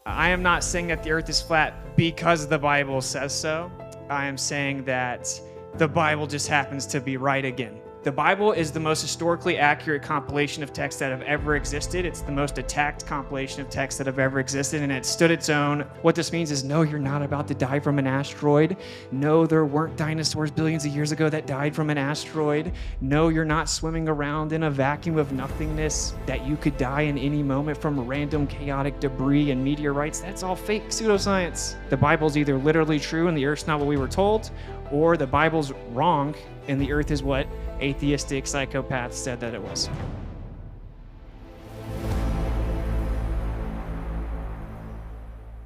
I am not saying that the earth is flat because the Bible says so. I am saying that the Bible just happens to be right again. The Bible is the most historically accurate compilation of texts that have ever existed. It's the most attacked compilation of texts that have ever existed, and it stood its own. What this means is, no, you're not about to die from an asteroid. No, there weren't dinosaurs billions of years ago that died from an asteroid. No, you're not swimming around in a vacuum of nothingness, that you could die in any moment from random chaotic debris and meteorites. That's all fake pseudoscience. The Bible's either literally true and the earth's not what we were told, or the Bible's wrong and the earth is what atheistic psychopaths said that it was.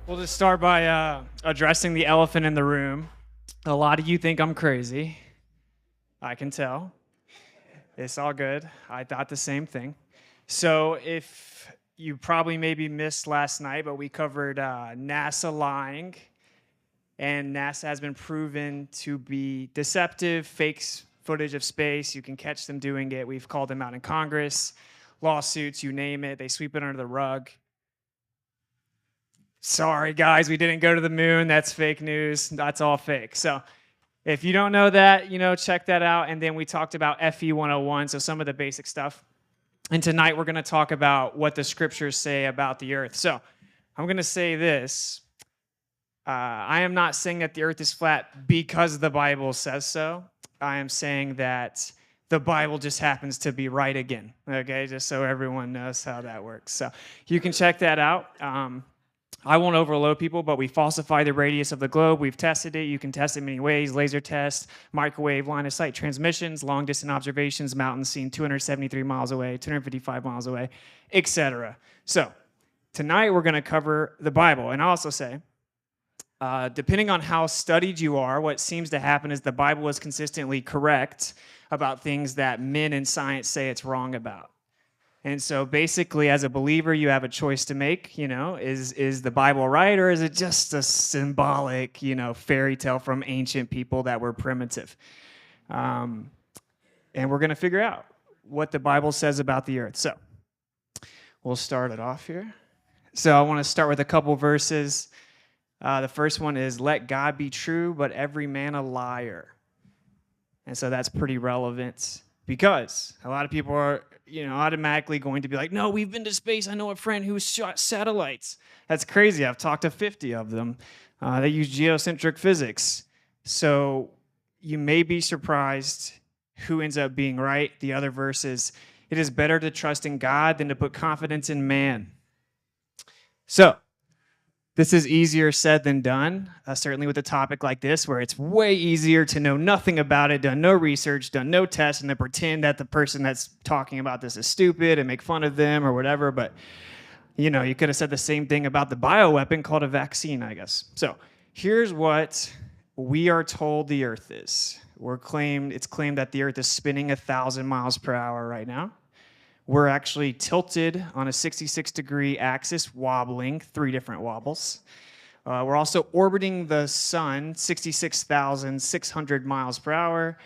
We'll just start by addressing the elephant in the room. A lot of you think I'm crazy. I can tell. It's all good. I thought the same thing. So if you probably maybe missed last night, but we covered NASA lying. And NASA has been proven to be deceptive, fakes footage of space. You can catch them doing it. We've called them out in Congress, lawsuits, you name it. They sweep it under the rug. Sorry, guys, we didn't go to the moon. That's fake news. That's all fake. So if you don't know that, check that out. And then we talked about FE 101, so some of the basic stuff. And tonight we're going to talk about what the scriptures say about the earth. So I'm going to say this. I am not saying that the earth is flat because the Bible says so. I am saying that the Bible just happens to be right again, okay? Just so everyone knows how that works. So you can check that out. I won't overload people, but we falsify the radius of the globe. We've tested it. You can test it many ways: laser test, microwave, line of sight transmissions, long distance observations, mountains seen 273 miles away, 255 miles away, etc. So tonight we're going to cover the Bible. And I'll also say, depending on how studied you are, what seems to happen is the Bible is consistently correct about things that men in science say it's wrong about. And so basically, as a believer, you have a choice to make. Is the Bible right, or is it just a symbolic, fairy tale from ancient people that were primitive? And we're going to figure out what the Bible says about the earth. So we'll start it off here. So I want to start with a couple verses. The first one is, let God be true, but every man a liar. And so that's pretty relevant because a lot of people are, automatically going to be like, no, we've been to space. I know a friend who shot satellites. That's crazy. I've talked to 50 of them. They use geocentric physics. So you may be surprised who ends up being right. The other verse is, it is better to trust in God than to put confidence in man. So this is easier said than done, certainly with a topic like this, where it's way easier to know nothing about it, done no research, done no tests, and then pretend that the person that's talking about this is stupid and make fun of them or whatever. But, you could have said the same thing about the bioweapon called a vaccine, I guess. So here's what we are told the earth is. It's claimed that the earth is spinning 1,000 miles per hour right now. We're actually tilted on a 66-degree axis, wobbling, 3 different wobbles. We're also orbiting the sun 66,600 miles per hour,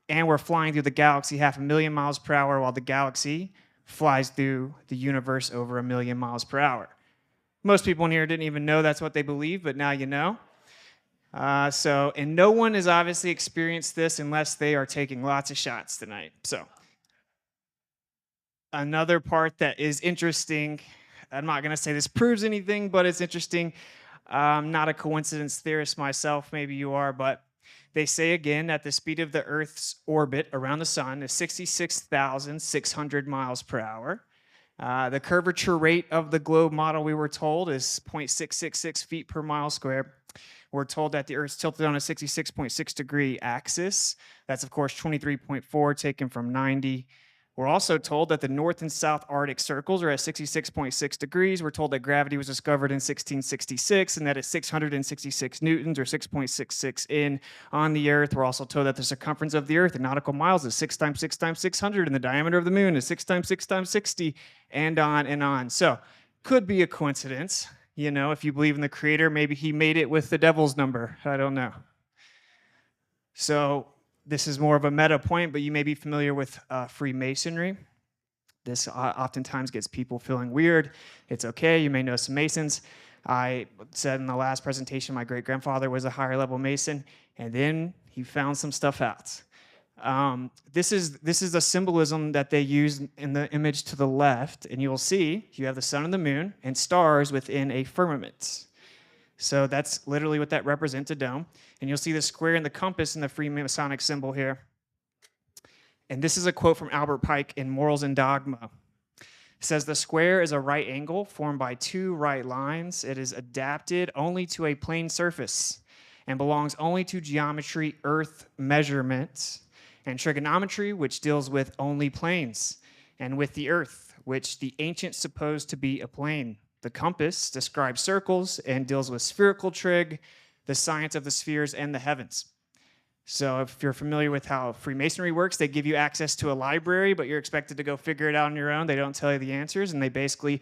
and we're flying through the galaxy 500,000 miles per hour while the galaxy flies through the universe over 1,000,000 miles per hour. Most people in here didn't even know that's what they believe, but now you know. And no one has obviously experienced this unless they are taking lots of shots tonight. So another part that is interesting, I'm not going to say this proves anything, but it's interesting. I'm not a coincidence theorist myself, maybe you are, but they say again that the speed of the Earth's orbit around the sun is 66,600 miles per hour. The curvature rate of the globe model, we were told, is 0.666 feet per mile square. We're told that the Earth's tilted on a 66.6 degree axis. That's, of course, 23.4 taken from 90. We're also told that the North and South Arctic circles are at 66.6 degrees. We're told that gravity was discovered in 1666 and that it's 666 newtons or 6.66 in on the Earth. We're also told that the circumference of the Earth in nautical miles is 6 times 6 times 600 and the diameter of the moon is 6 times 6 times 60 and on and on. So could be a coincidence. If you believe in the Creator, maybe he made it with the devil's number. I don't know. So this is more of a meta point, but you may be familiar with Freemasonry. This oftentimes gets people feeling weird. It's okay. You may know some Masons. I said in the last presentation, my great-grandfather was a higher level Mason, and then he found some stuff out. This is the symbolism that they use in the image to the left, and you'll see you have the sun and the moon and stars within a firmament. So that's literally what that represents, a dome. And you'll see the square and the compass in the Freemasonic symbol here. And this is a quote from Albert Pike in Morals and Dogma. It says, "The square is a right angle formed by two right lines. It is adapted only to a plane surface and belongs only to geometry, earth measurements, and trigonometry, which deals with only planes, and with the earth, which the ancients supposed to be a plane. The compass describes circles and deals with spherical trig, the science of the spheres and the heavens." So if you're familiar with how Freemasonry works, they give you access to a library, but you're expected to go figure it out on your own. They don't tell you the answers, and they basically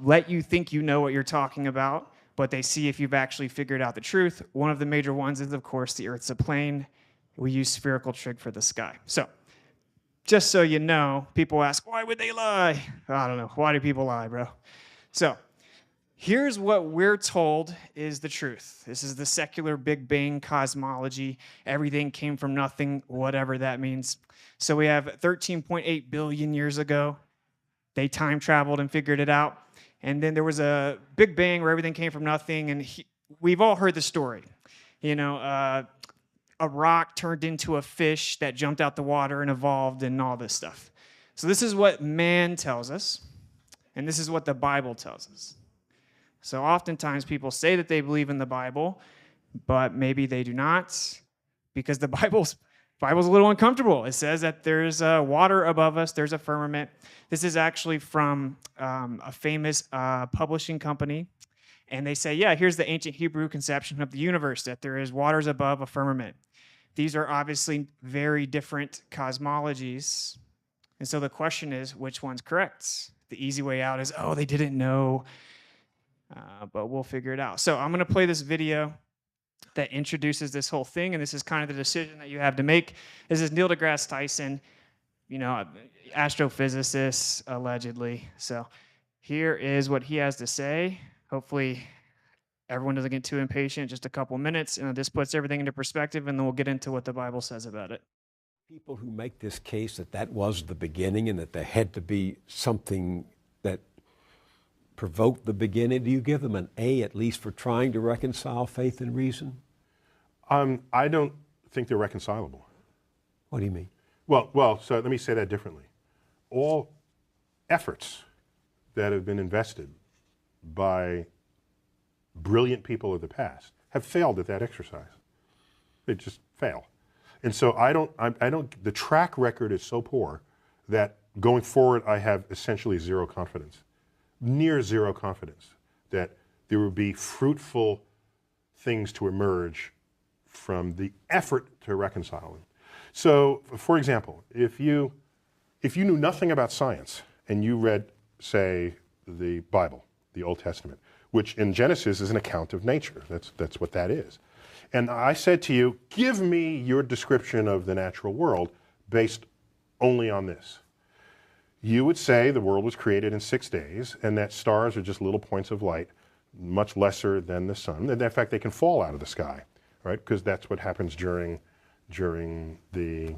let you think you know what you're talking about, but they see if you've actually figured out the truth. One of the major ones is, of course, the Earth's a plane. We use spherical trig for the sky. So just so you know, people ask, why would they lie? I don't know. Why do people lie, bro? So here's what we're told is the truth. This is the secular Big Bang cosmology. Everything came from nothing, whatever that means. So we have 13.8 billion years ago. They time traveled and figured it out. And then there was a Big Bang where everything came from nothing. And we've all heard the story. You know, a rock turned into a fish that jumped out the water and evolved and all this stuff. So this is what man tells us. And this is what the Bible tells us. So oftentimes people say that they believe in the Bible, but maybe they do not, because the Bible's a little uncomfortable. It says that there's water above us, there's a firmament. This is actually from a famous publishing company, and they say, yeah, here's the ancient Hebrew conception of the universe, that there is waters above a firmament. These are obviously very different cosmologies, and so the question is, which one's correct? The easy way out is, oh, they didn't know. But we'll figure it out. So I'm going to play this video that introduces this whole thing, and this is kind of the decision that you have to make. This is Neil deGrasse Tyson, you know, astrophysicist, allegedly. So here is what he has to say. Hopefully everyone doesn't get too impatient, just a couple minutes, and this puts everything into perspective, and then we'll get into what the Bible says about it. People who make this case that was the beginning and that there had to be something that provoked the beginning, do you give them an A at least for trying to reconcile faith and reason? I don't think they're reconcilable. What do you mean? Well, so let me say that differently. All efforts that have been invested by brilliant people of the past have failed at that exercise. They just fail. And so the track record is so poor that going forward I have essentially zero confidence. Near zero confidence that there will be fruitful things to emerge from the effort to reconcile them. So, for example, if you knew nothing about science and you read, say, the Bible, the Old Testament, which in Genesis is an account of nature, that's what that is. And I said to you, give me your description of the natural world based only on this. You would say the world was created in 6 days and that stars are just little points of light, much lesser than the sun. And in fact, they can fall out of the sky, right? Because that's what happens during the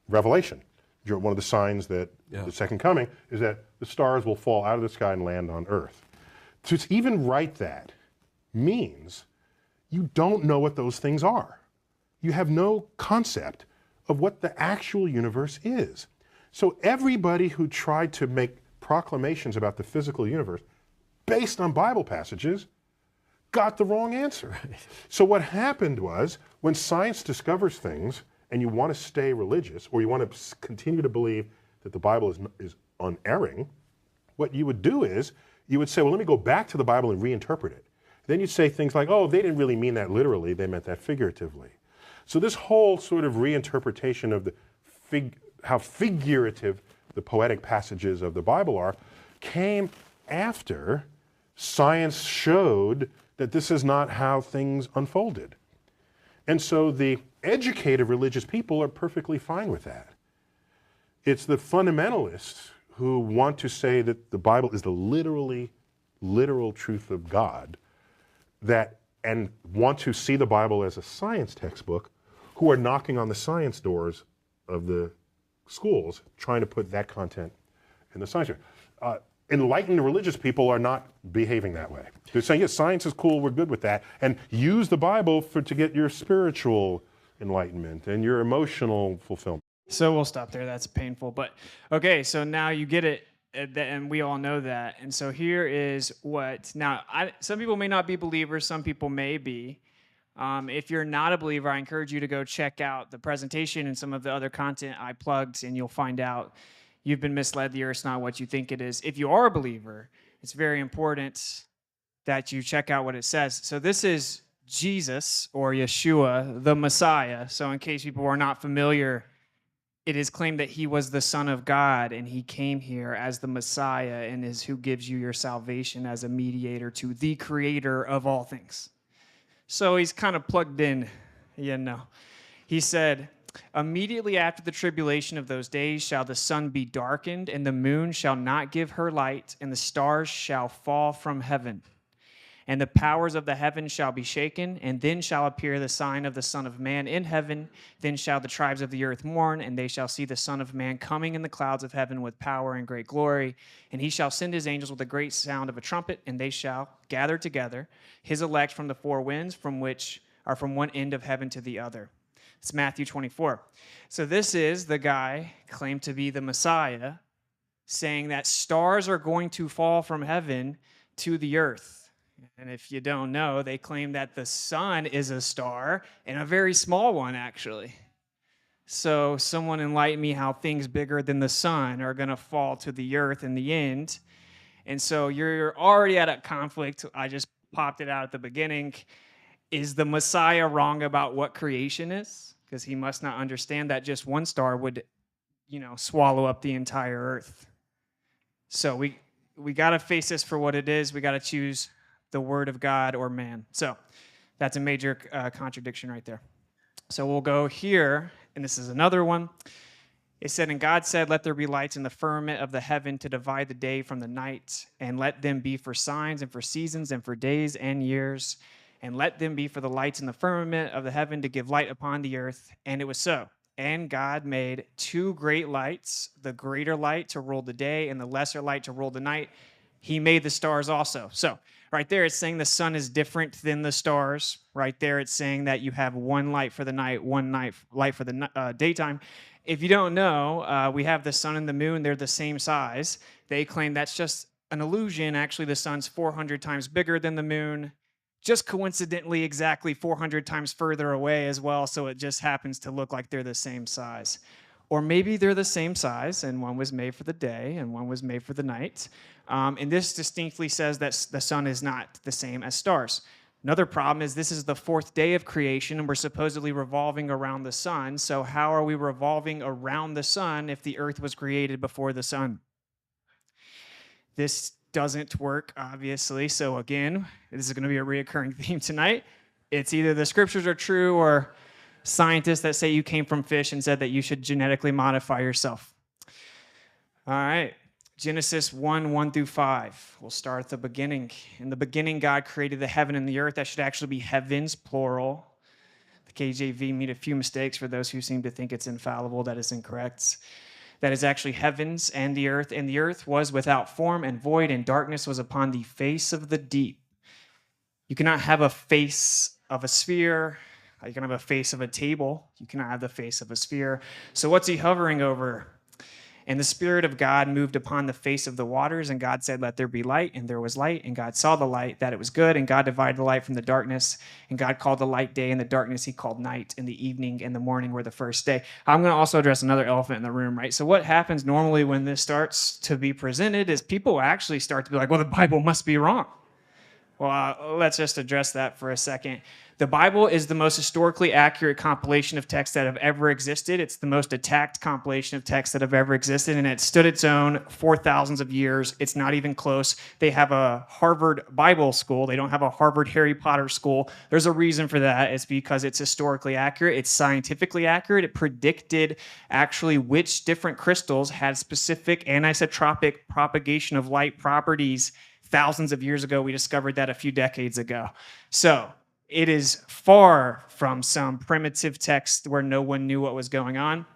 Revelation. One of the signs that the second coming is that the stars will fall out of the sky and land on earth. To even write that means you don't know what those things are. You have no concept of what the actual universe is. So everybody who tried to make proclamations about the physical universe based on Bible passages got the wrong answer. So what happened was, when science discovers things and you want to stay religious, or you want to continue to believe that the Bible is unerring, what you would do is, you would say, well, let me go back to the Bible and reinterpret it. Then you'd say things like, oh, they didn't really mean that literally, they meant that figuratively. So this whole sort of reinterpretation of how figurative the poetic passages of the Bible are came after science showed that this is not how things unfolded. And so the educated religious people are perfectly fine with that. It's the fundamentalists who want to say that the Bible is the literally literal truth of God and want to see the Bible as a science textbook, who are knocking on the science doors of the schools trying to put that content in the science. Enlightened religious people are not behaving that way. They're saying, yes, science is cool, we're good with that, and use the Bible to get your spiritual enlightenment and your emotional fulfillment. So we'll stop there. That's painful. But okay, so now you get it, and we all know that. And so here is what. Now, some people may not be believers. Some people may be. If you're not a believer, I encourage you to go check out the presentation and some of the other content I plugged, and you'll find out you've been misled. The earth's not what you think it is. If you are a believer, it's very important that you check out what it says. So this is Jesus, or Yeshua, the Messiah. So in case people are not familiar, it is claimed that he was the Son of God, and he came here as the Messiah and is who gives you your salvation as a mediator to the creator of all things. So he's kind of plugged in, He said, immediately after the tribulation of those days shall the sun be darkened, and the moon shall not give her light, and the stars shall fall from heaven. And the powers of the heavens shall be shaken, and then shall appear the sign of the Son of Man in heaven. Then shall the tribes of the earth mourn, and they shall see the Son of Man coming in the clouds of heaven with power and great glory. And he shall send his angels with a great sound of a trumpet, and they shall gather together his elect from the four winds, from one end of heaven to the other. It's Matthew 24. So this is the guy claimed to be the Messiah, saying that stars are going to fall from heaven to the earth. And if you don't know, they claim that the sun is a star, and a very small one, actually. So someone enlighten me how things bigger than the sun are going to fall to the earth in the end. And so you're already at a conflict. I just popped it out at the beginning. Is the Messiah wrong about what creation is? Because he must not understand that just one star would, swallow up the entire earth. So we got to face this for what it is. We got to choose the word of God or man. So that's a major contradiction right there. So we'll go here, and this is another one. It said, and God said, let there be lights in the firmament of the heaven to divide the day from the night, and let them be for signs and for seasons and for days and years, and let them be for the lights in the firmament of the heaven to give light upon the earth. And it was so. And God made two great lights, the greater light to rule the day and the lesser light to rule the night. He made the stars also. So right there, it's saying the sun is different than the stars. Right there, it's saying that you have one light for the night, light for the daytime. If you don't know, we have the sun and the moon. They're the same size. They claim that's just an illusion. Actually, the sun's 400 times bigger than the moon, just coincidentally exactly 400 times further away as well, so it just happens to look like they're the same size. Or maybe they're the same size, and one was made for the day, and one was made for the night. And this distinctly says that the sun is not the same as stars. Another problem is this is the fourth day of creation, and we're supposedly revolving around the sun. So how are we revolving around the sun if the earth was created before the sun? This doesn't work, obviously. So again, this is going to be a reoccurring theme tonight. It's either the scriptures are true or scientists that say you came from fish and said that you should genetically modify yourself. All right. Genesis 1 through 5. We'll start at the beginning. In the beginning, God created the heaven and the earth. That should actually be heavens, plural. The KJV made a few mistakes for those who seem to think it's infallible. That is incorrect. That is actually heavens and the earth was without form and void, and darkness was upon the face of the deep. You cannot have a face of a sphere. You can have a face of a table. You cannot have the face of a sphere. So what's he hovering over? And the Spirit of God moved upon the face of the waters, and God said, let there be light, and there was light. And God saw the light, that it was good, and God divided the light from the darkness. And God called the light day, and the darkness he called night, and the evening and the morning were the first day. I'm going to also address another elephant in the room, right? So what happens normally when this starts to be presented is people actually start to be like, well, the Bible must be wrong. Well, let's just address that for a second. The Bible is the most historically accurate compilation of texts that have ever existed. It's the most attacked compilation of texts that have ever existed, and it stood its own for thousands of years. It's not even close. They have a Harvard Bible school. They don't have a Harvard Harry Potter school. There's a reason for that. It's because it's historically accurate. It's scientifically accurate. It predicted actually which different crystals had specific anisotropic propagation of light properties thousands of years ago. We discovered that a few decades ago. So it is far from some primitive text where no one knew what was going on.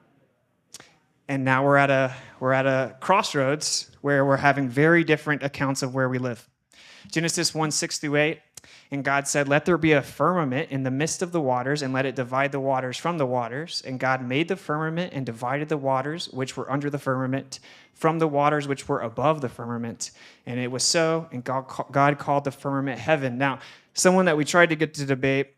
And now we're at a crossroads where we're having very different accounts of where we live. Genesis 1:6-8, and God said, "Let there be a firmament in the midst of the waters, and let it divide the waters from the waters. And God made the firmament and divided the waters which were under the firmament from the waters which were above the firmament. And it was so, and God called the firmament heaven." Now, someone that we tried to get to debate,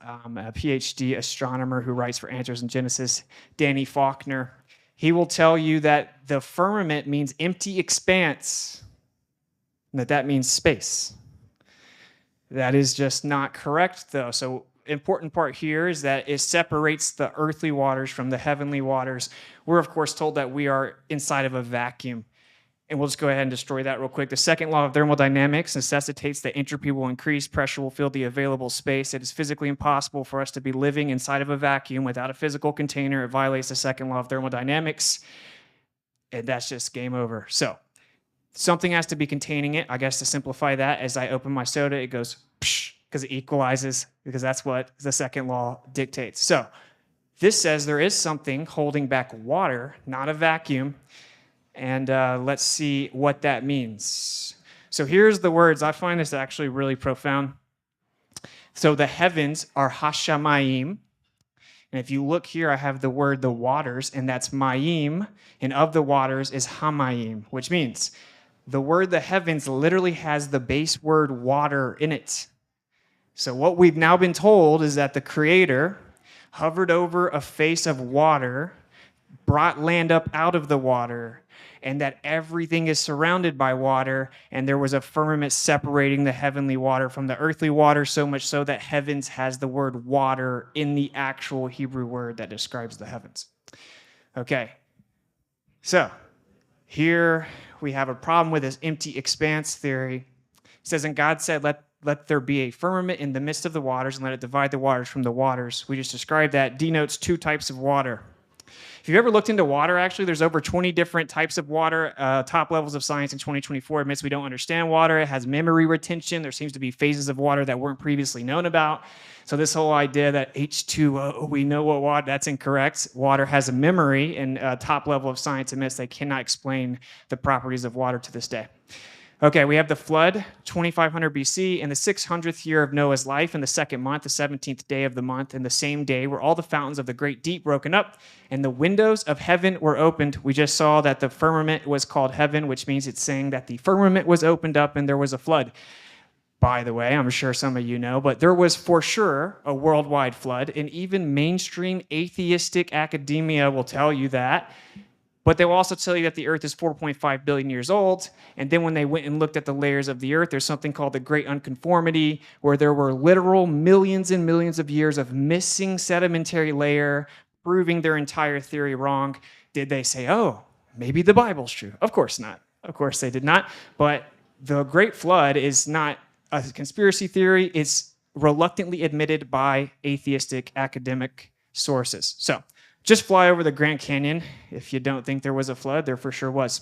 a PhD astronomer who writes for Answers in Genesis, Danny Faulkner, he will tell you that the firmament means empty expanse, and that means space. That is just not correct, though. So important part here is that it separates the earthly waters from the heavenly waters. We're, of course, told that we are inside of a vacuum. And we'll just go ahead and destroy that real quick. The second law of thermodynamics necessitates that entropy will increase, pressure will fill the available space. It is physically impossible for us to be living inside of a vacuum without a physical container. It violates the second law of thermodynamics, and that's just game over. So something has to be containing it. I guess to simplify that, as I open my soda, it goes psh, because it equalizes, because that's what the second law dictates. So this says there is something holding back water, not a vacuum. And let's see what that means. So here's the words. I find this actually really profound. So the heavens are hashamayim. And if you look here, I have the word the waters, and that's mayim. And of the waters is hamayim, which means the word the heavens literally has the base word water in it. So what we've now been told is that the Creator hovered over a face of water, brought land up out of the water, and that everything is surrounded by water, and there was a firmament separating the heavenly water from the earthly water, so much so that heavens has the word water in the actual Hebrew word that describes the heavens. Okay, so here we have a problem with this empty expanse theory. It says, and God said, let there be a firmament in the midst of the waters, and let it divide the waters from the waters. We just described that. Denotes two types of water. If you've ever looked into water, actually, there's over 20 different types of water. Top levels of science in 2024 admits we don't understand water. It has memory retention. There seems to be phases of water that weren't previously known about. So this whole idea that H2O, we know what water, that's incorrect. Water has a memory, and top level of science admits they cannot explain the properties of water to this day. Okay, we have the flood, 2500 BC, in the 600th year of Noah's life, in the second month, the 17th day of the month, in the same day were all the fountains of the great deep broken up, and the windows of heaven were opened. We just saw that the firmament was called heaven, which means it's saying that the firmament was opened up and there was a flood. By the way, I'm sure some of you know, but there was for sure a worldwide flood, and even mainstream atheistic academia will tell you that. But they will also tell you that the Earth is 4.5 billion years old. And then when they went and looked at the layers of the Earth, there's something called the Great Unconformity, where there were literal millions and millions of years of missing sedimentary layer, proving their entire theory wrong. Did they say, oh, maybe the Bible's true? Of course not. Of course they did not. But the Great Flood is not a conspiracy theory. It's reluctantly admitted by atheistic academic sources. So just fly over the Grand Canyon. If you don't think there was a flood, there for sure was.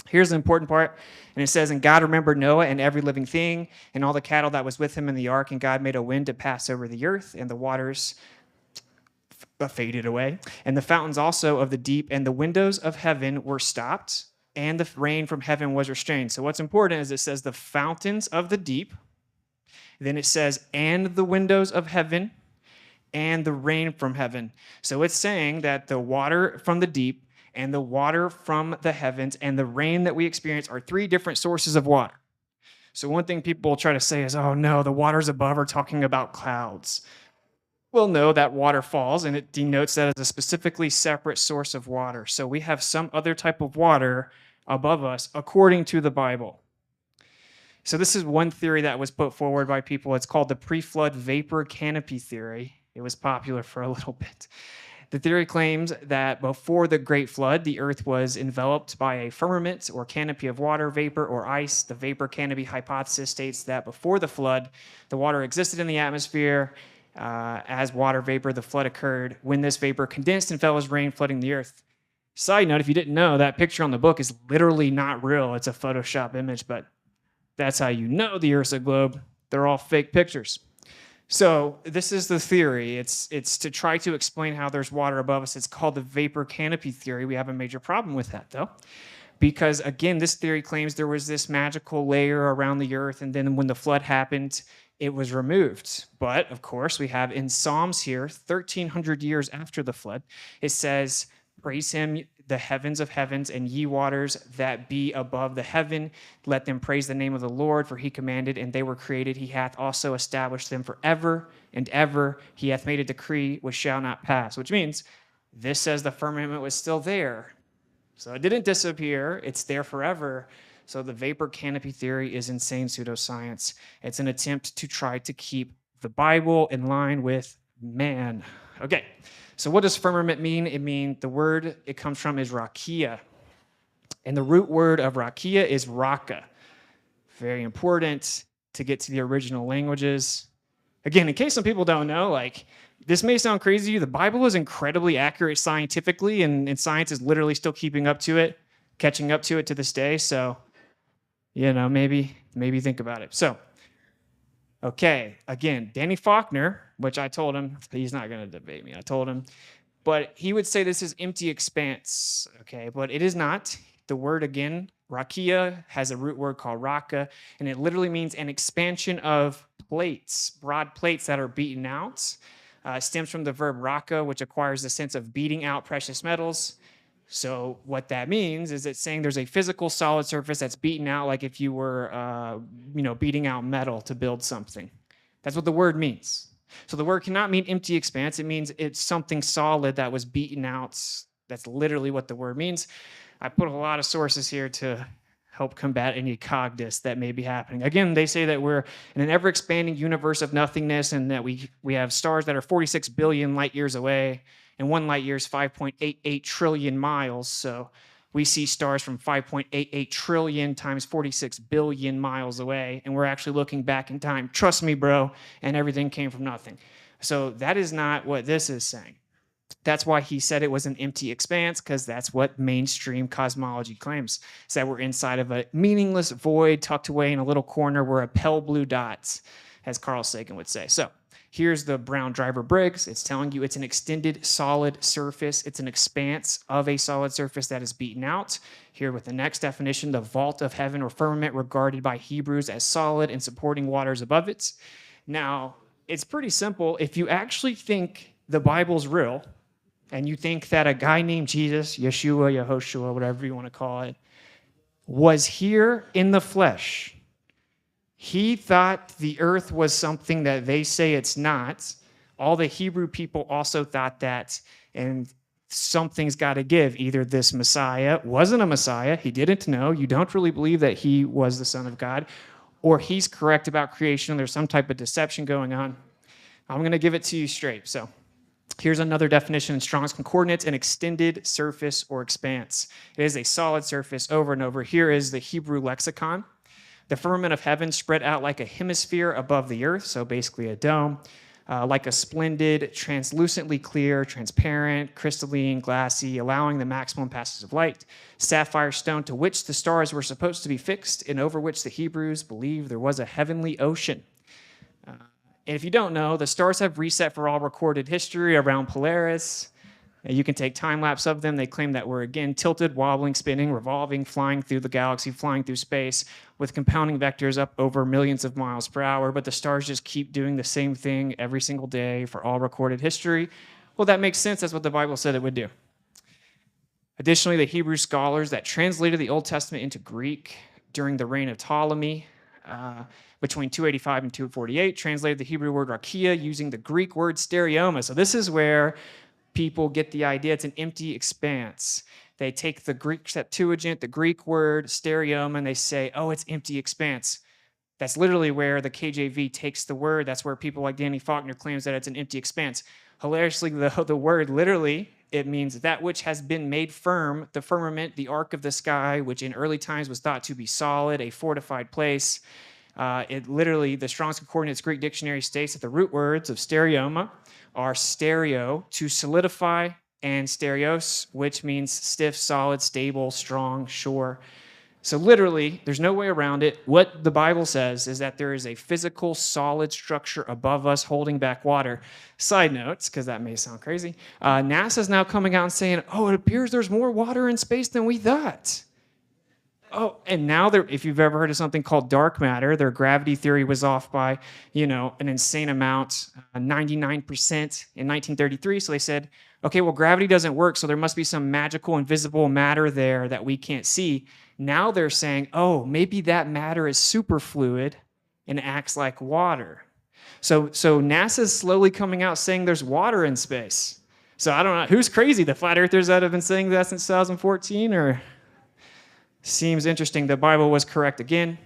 Here's the important part. And it says, and God remembered Noah and every living thing and all the cattle that was with him in the ark. And God made a wind to pass over the earth, and the waters faded away. And the fountains also of the deep and the windows of heaven were stopped, and the rain from heaven was restrained. So what's important is it says the fountains of the deep. Then it says, and the windows of heaven, and the rain from heaven. So it's saying that the water from the deep and the water from the heavens and the rain that we experience are three different sources of water. So one thing people try to say is, oh no, the waters above are talking about clouds. Well, no, that water falls, and it denotes that as a specifically separate source of water. So we have some other type of water above us according to the Bible. So this is one theory that was put forward by people. It's called the pre-flood vapor canopy theory. It was popular for a little bit. The theory claims that before the Great Flood, the earth was enveloped by a firmament or canopy of water, vapor, or ice. The vapor canopy hypothesis states that before the flood, the water existed in the atmosphere as water vapor. The flood occurred when this vapor condensed and fell as rain, flooding the earth. Side note, if you didn't know, that picture on the book is literally not real. It's a Photoshop image, but That's how you know the Earth's a globe. They're all fake pictures. So this is the theory. It's to try to explain how there's water above us. It's called the vapor canopy theory. We have a major problem with that, though, because, again, this theory claims there was this magical layer around the Earth, and then when the flood happened, it was removed. But, of course, we have in Psalms here, 1,300 years after the flood, it says, praise him, the heavens of heavens, and ye waters that be above the heaven. Let them praise the name of the Lord, for he commanded, and they were created. He hath also established them forever and ever. He hath made a decree which shall not pass, which means this says the firmament was still there. So it didn't disappear. It's there forever. So the vapor canopy theory is insane pseudoscience. It's an attempt to try to keep the Bible in line with man. Okay, so what does firmament mean? The word it comes from is rakia. And the root word of rakia is raka. Very important to get to the original languages. Again, in case some people don't know, like, this may sound crazy to you, the Bible is incredibly accurate scientifically, and science is literally still keeping up to it, catching up to it to this day. So, maybe think about it. So, okay, again, Danny Faulkner, which I told him, he's not going to debate me, I told him, but he would say this is empty expanse, okay, but it is not. The word, again, rakia, has a root word called raka, and it literally means an expansion of plates, broad plates that are beaten out. Stems from the verb raka, which acquires the sense of beating out precious metals. So what that means is it's saying there's a physical solid surface that's beaten out, like if you were, beating out metal to build something. That's what the word means. So the word cannot mean empty expanse. It means it's something solid that was beaten out. That's literally what the word means. I put a lot of sources here to help combat any cognitus that may be happening. Again, they say that we're in an ever-expanding universe of nothingness, and that we have stars that are 46 billion light years away, and 1 light year is 5.88 trillion miles. So we see stars from 5.88 trillion times 46 billion miles away, and we're actually looking back in time. Trust me, bro, and everything came from nothing. So that is not what this is saying. That's why he said it was an empty expanse, because that's what mainstream cosmology claims, is that we're inside of a meaningless void tucked away in a little corner. We're a pale blue dot, as Carl Sagan would say. So here's the Brown Driver Briggs. It's telling you it's an extended solid surface. It's an expanse of a solid surface that is beaten out. Here with the next definition, the vault of heaven or firmament, regarded by Hebrews as solid and supporting waters above it. Now, it's pretty simple. If you actually think the Bible's real, and you think that a guy named Jesus, Yeshua, Yehoshua, whatever you want to call it, was here in the flesh, he thought the earth was something that they say it's not. All the Hebrew people also thought that, and something's got to give. Either this Messiah wasn't a Messiah, he didn't know, you don't really believe that he was the Son of God, or he's correct about creation, there's some type of deception going on. I'm going to give it to you straight. So here's another definition in Strong's Concordance: an extended surface or expanse. It is a solid surface over and over. Here is the Hebrew lexicon. The firmament of heaven spread out like a hemisphere above the earth, so basically a dome, like a splendid, translucently clear, transparent, crystalline, glassy, allowing the maximum passage of light, sapphire stone to which the stars were supposed to be fixed, and over which the Hebrews believed there was a heavenly ocean. And if you don't know, the stars have reset for all recorded history around Polaris. You can take time-lapse of them. They claim that we're, again, tilted, wobbling, spinning, revolving, flying through the galaxy, flying through space, with compounding vectors up over millions of miles per hour. But the stars just keep doing the same thing every single day for all recorded history. Well, that makes sense. That's what the Bible said it would do. Additionally, the Hebrew scholars that translated the Old Testament into Greek during the reign of Ptolemy, between 285 and 248, translated the Hebrew word rakia using the Greek word stereoma. So this is where people get the idea it's an empty expanse. They take the Greek Septuagint, the Greek word stereoma, and they say, oh, it's empty expanse. That's literally where the KJV takes the word. That's where people like Danny Faulkner claims that it's an empty expanse. Hilariously, the word literally, it means that which has been made firm, the firmament, the arc of the sky, which in early times was thought to be solid, a fortified place. It literally, the Strong's Concordance Greek Dictionary states that the root words of stereoma are stereo, to solidify, and stereos, which means stiff, solid, stable, strong, sure. So literally, there's no way around it. What the Bible says is that there is a physical, solid structure above us holding back water. Side notes, because that may sound crazy, NASA's now coming out and saying, oh, it appears there's more water in space than we thought. Oh, and now if you've ever heard of something called dark matter, their gravity theory was off by, an insane amount, 99% in 1933. So they said, okay, well, gravity doesn't work, so there must be some magical invisible matter there that we can't see. Now they're saying, oh, maybe that matter is superfluid and acts like water. So NASA's slowly coming out saying there's water in space. So I don't know, who's crazy? The flat earthers that have been saying that since 2014, or... Seems interesting. The Bible was correct again.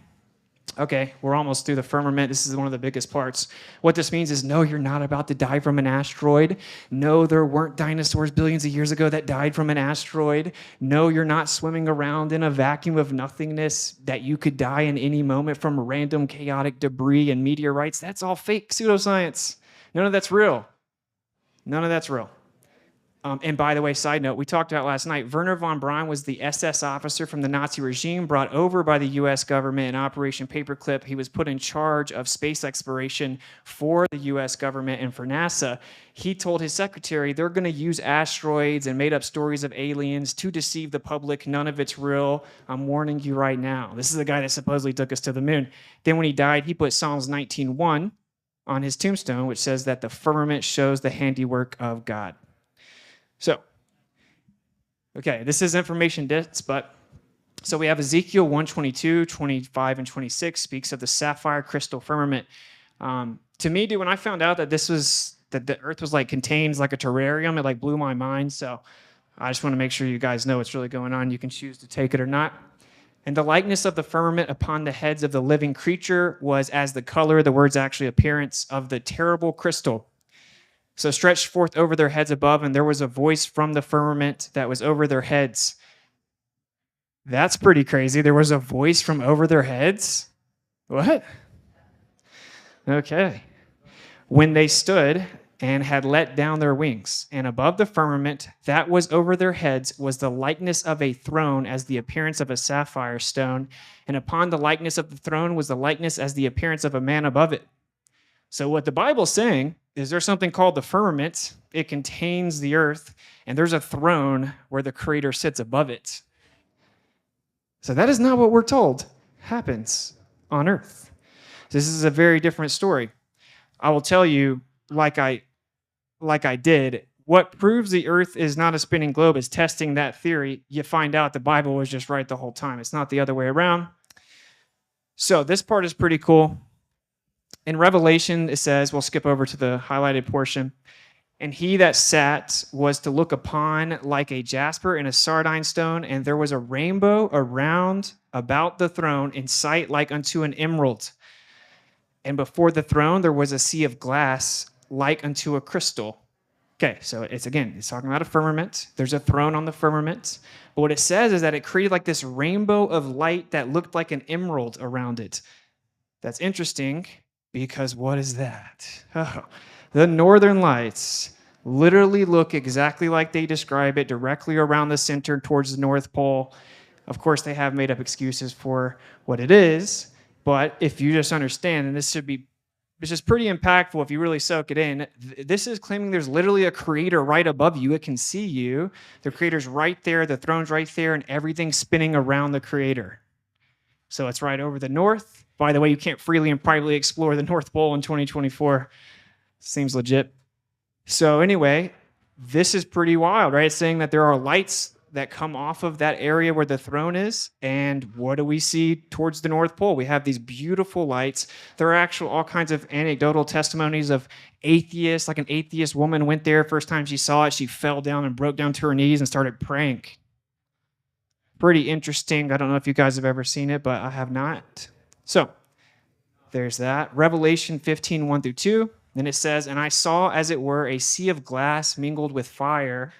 Okay, we're almost through the firmament. This is one of the biggest parts. What this means is, no, you're not about to die from an asteroid. No, there weren't dinosaurs billions of years ago that died from an asteroid. No, you're not swimming around in a vacuum of nothingness that you could die in any moment from random chaotic debris and meteorites. That's all fake pseudoscience. None of that's real. None of that's real. And by the way, side note, we talked about last night, Werner von Braun was the SS officer from the Nazi regime brought over by the U.S. government in Operation Paperclip. He was put in charge of space exploration for the U.S. government and for NASA. He told his secretary they're going to use asteroids and made up stories of aliens to deceive the public. None of it's real. I'm warning you right now. This is the guy that supposedly took us to the moon. Then when he died, he put Psalms 19:1 on his tombstone, which says that the firmament shows the handiwork of God. So, okay, this is information dense, but so we have Ezekiel 1:22, 25, and 26 speaks of the sapphire crystal firmament. To me, dude, when I found out that that the earth was contains like a terrarium, it blew my mind. So I just want to make sure you guys know what's really going on. You can choose to take it or not. And the likeness of the firmament upon the heads of the living creature was as the color, the word's actually appearance, of the terrible crystal. So stretched forth over their heads above, and there was a voice from the firmament that was over their heads. That's pretty crazy. There was a voice from over their heads? What? Okay. When they stood and had let down their wings, and above the firmament that was over their heads was the likeness of a throne as the appearance of a sapphire stone, and upon the likeness of the throne was the likeness as the appearance of a man above it. So what the Bible's saying is there's something called the firmament. It contains the earth, and there's a throne where the Creator sits above it. So that is not what we're told happens on earth. This is a very different story. I will tell you, like I did, what proves the earth is not a spinning globe is testing that theory. You find out the Bible was just right the whole time. It's not the other way around. So this part is pretty cool. In Revelation, it says, we'll skip over to the highlighted portion, and he that sat was to look upon like a jasper and a sardine stone, and there was a rainbow around about the throne in sight like unto an emerald. And before the throne there was a sea of glass like unto a crystal. Okay, so it's talking about a firmament. There's a throne on the firmament. But what it says is that it created this rainbow of light that looked like an emerald around it. That's interesting. Because what is that? Oh, the northern lights literally look exactly like they describe it, directly around the center towards the North Pole. Of course, they have made up excuses for what it is, but if you just understand, and this is pretty impactful if you really soak it in, this is claiming there's literally a creator right above you. It can see you. The creator's right there, the throne's right there, and everything's spinning around the creator. So it's right over the north. By the way, you can't freely and privately explore the North Pole in 2024. Seems legit. So anyway, this is pretty wild, right? It's saying that there are lights that come off of that area where the throne is. And what do we see towards the North Pole? We have these beautiful lights. There are all kinds of anecdotal testimonies of atheists. Like an atheist woman went there. First time she saw it, she fell down and broke down to her knees and started praying. Pretty interesting. I don't know if you guys have ever seen it, but I have not. So there's that. Revelation 15, 1 through 2. Then it says, and I saw, as it were, a sea of glass mingled with fire,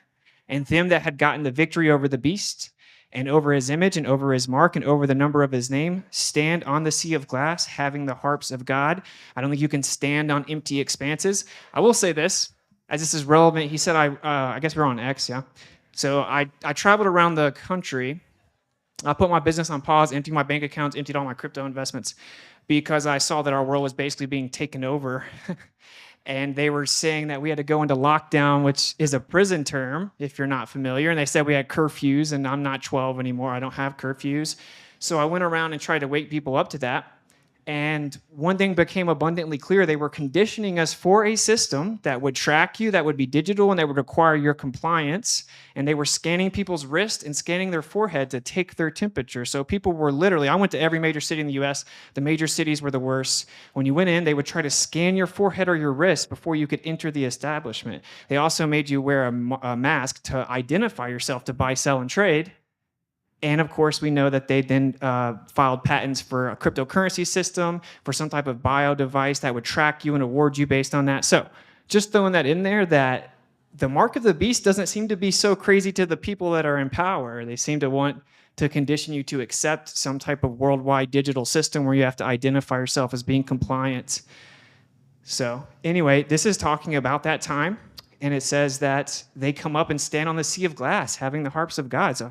and them that had gotten the victory over the beast, and over his image, and over his mark, and over the number of his name, stand on the sea of glass, having the harps of God. I don't think you can stand on empty expanses. I will say this, as this is relevant. He said, I guess we're on X, yeah? So I traveled around the country I put my business on pause, emptied my bank accounts, emptied all my crypto investments because I saw that our world was basically being taken over. And they were saying that we had to go into lockdown, which is a prison term, if you're not familiar. And they said we had curfews, and I'm not 12 anymore. I don't have curfews. So I went around and tried to wake people up to that. And one thing became abundantly clear. They were conditioning us for a system that would track you, that would be digital, and that would require your compliance. And they were scanning people's wrists and scanning their forehead to take their temperature. So people were literally, I went to every major city in the US. The major cities were the worst. When you went in, they would try to scan your forehead or your wrist before you could enter the establishment. They also made you wear a mask to identify yourself to buy, sell, and trade. And of course, we know that they then filed patents for a cryptocurrency system, for some type of bio device that would track you and award you based on that. So just throwing that in there, that the mark of the beast doesn't seem to be so crazy to the people that are in power. They seem to want to condition you to accept some type of worldwide digital system where you have to identify yourself as being compliant. So anyway, this is talking about that time. And it says that they come up and stand on the sea of glass, having the harps of God. So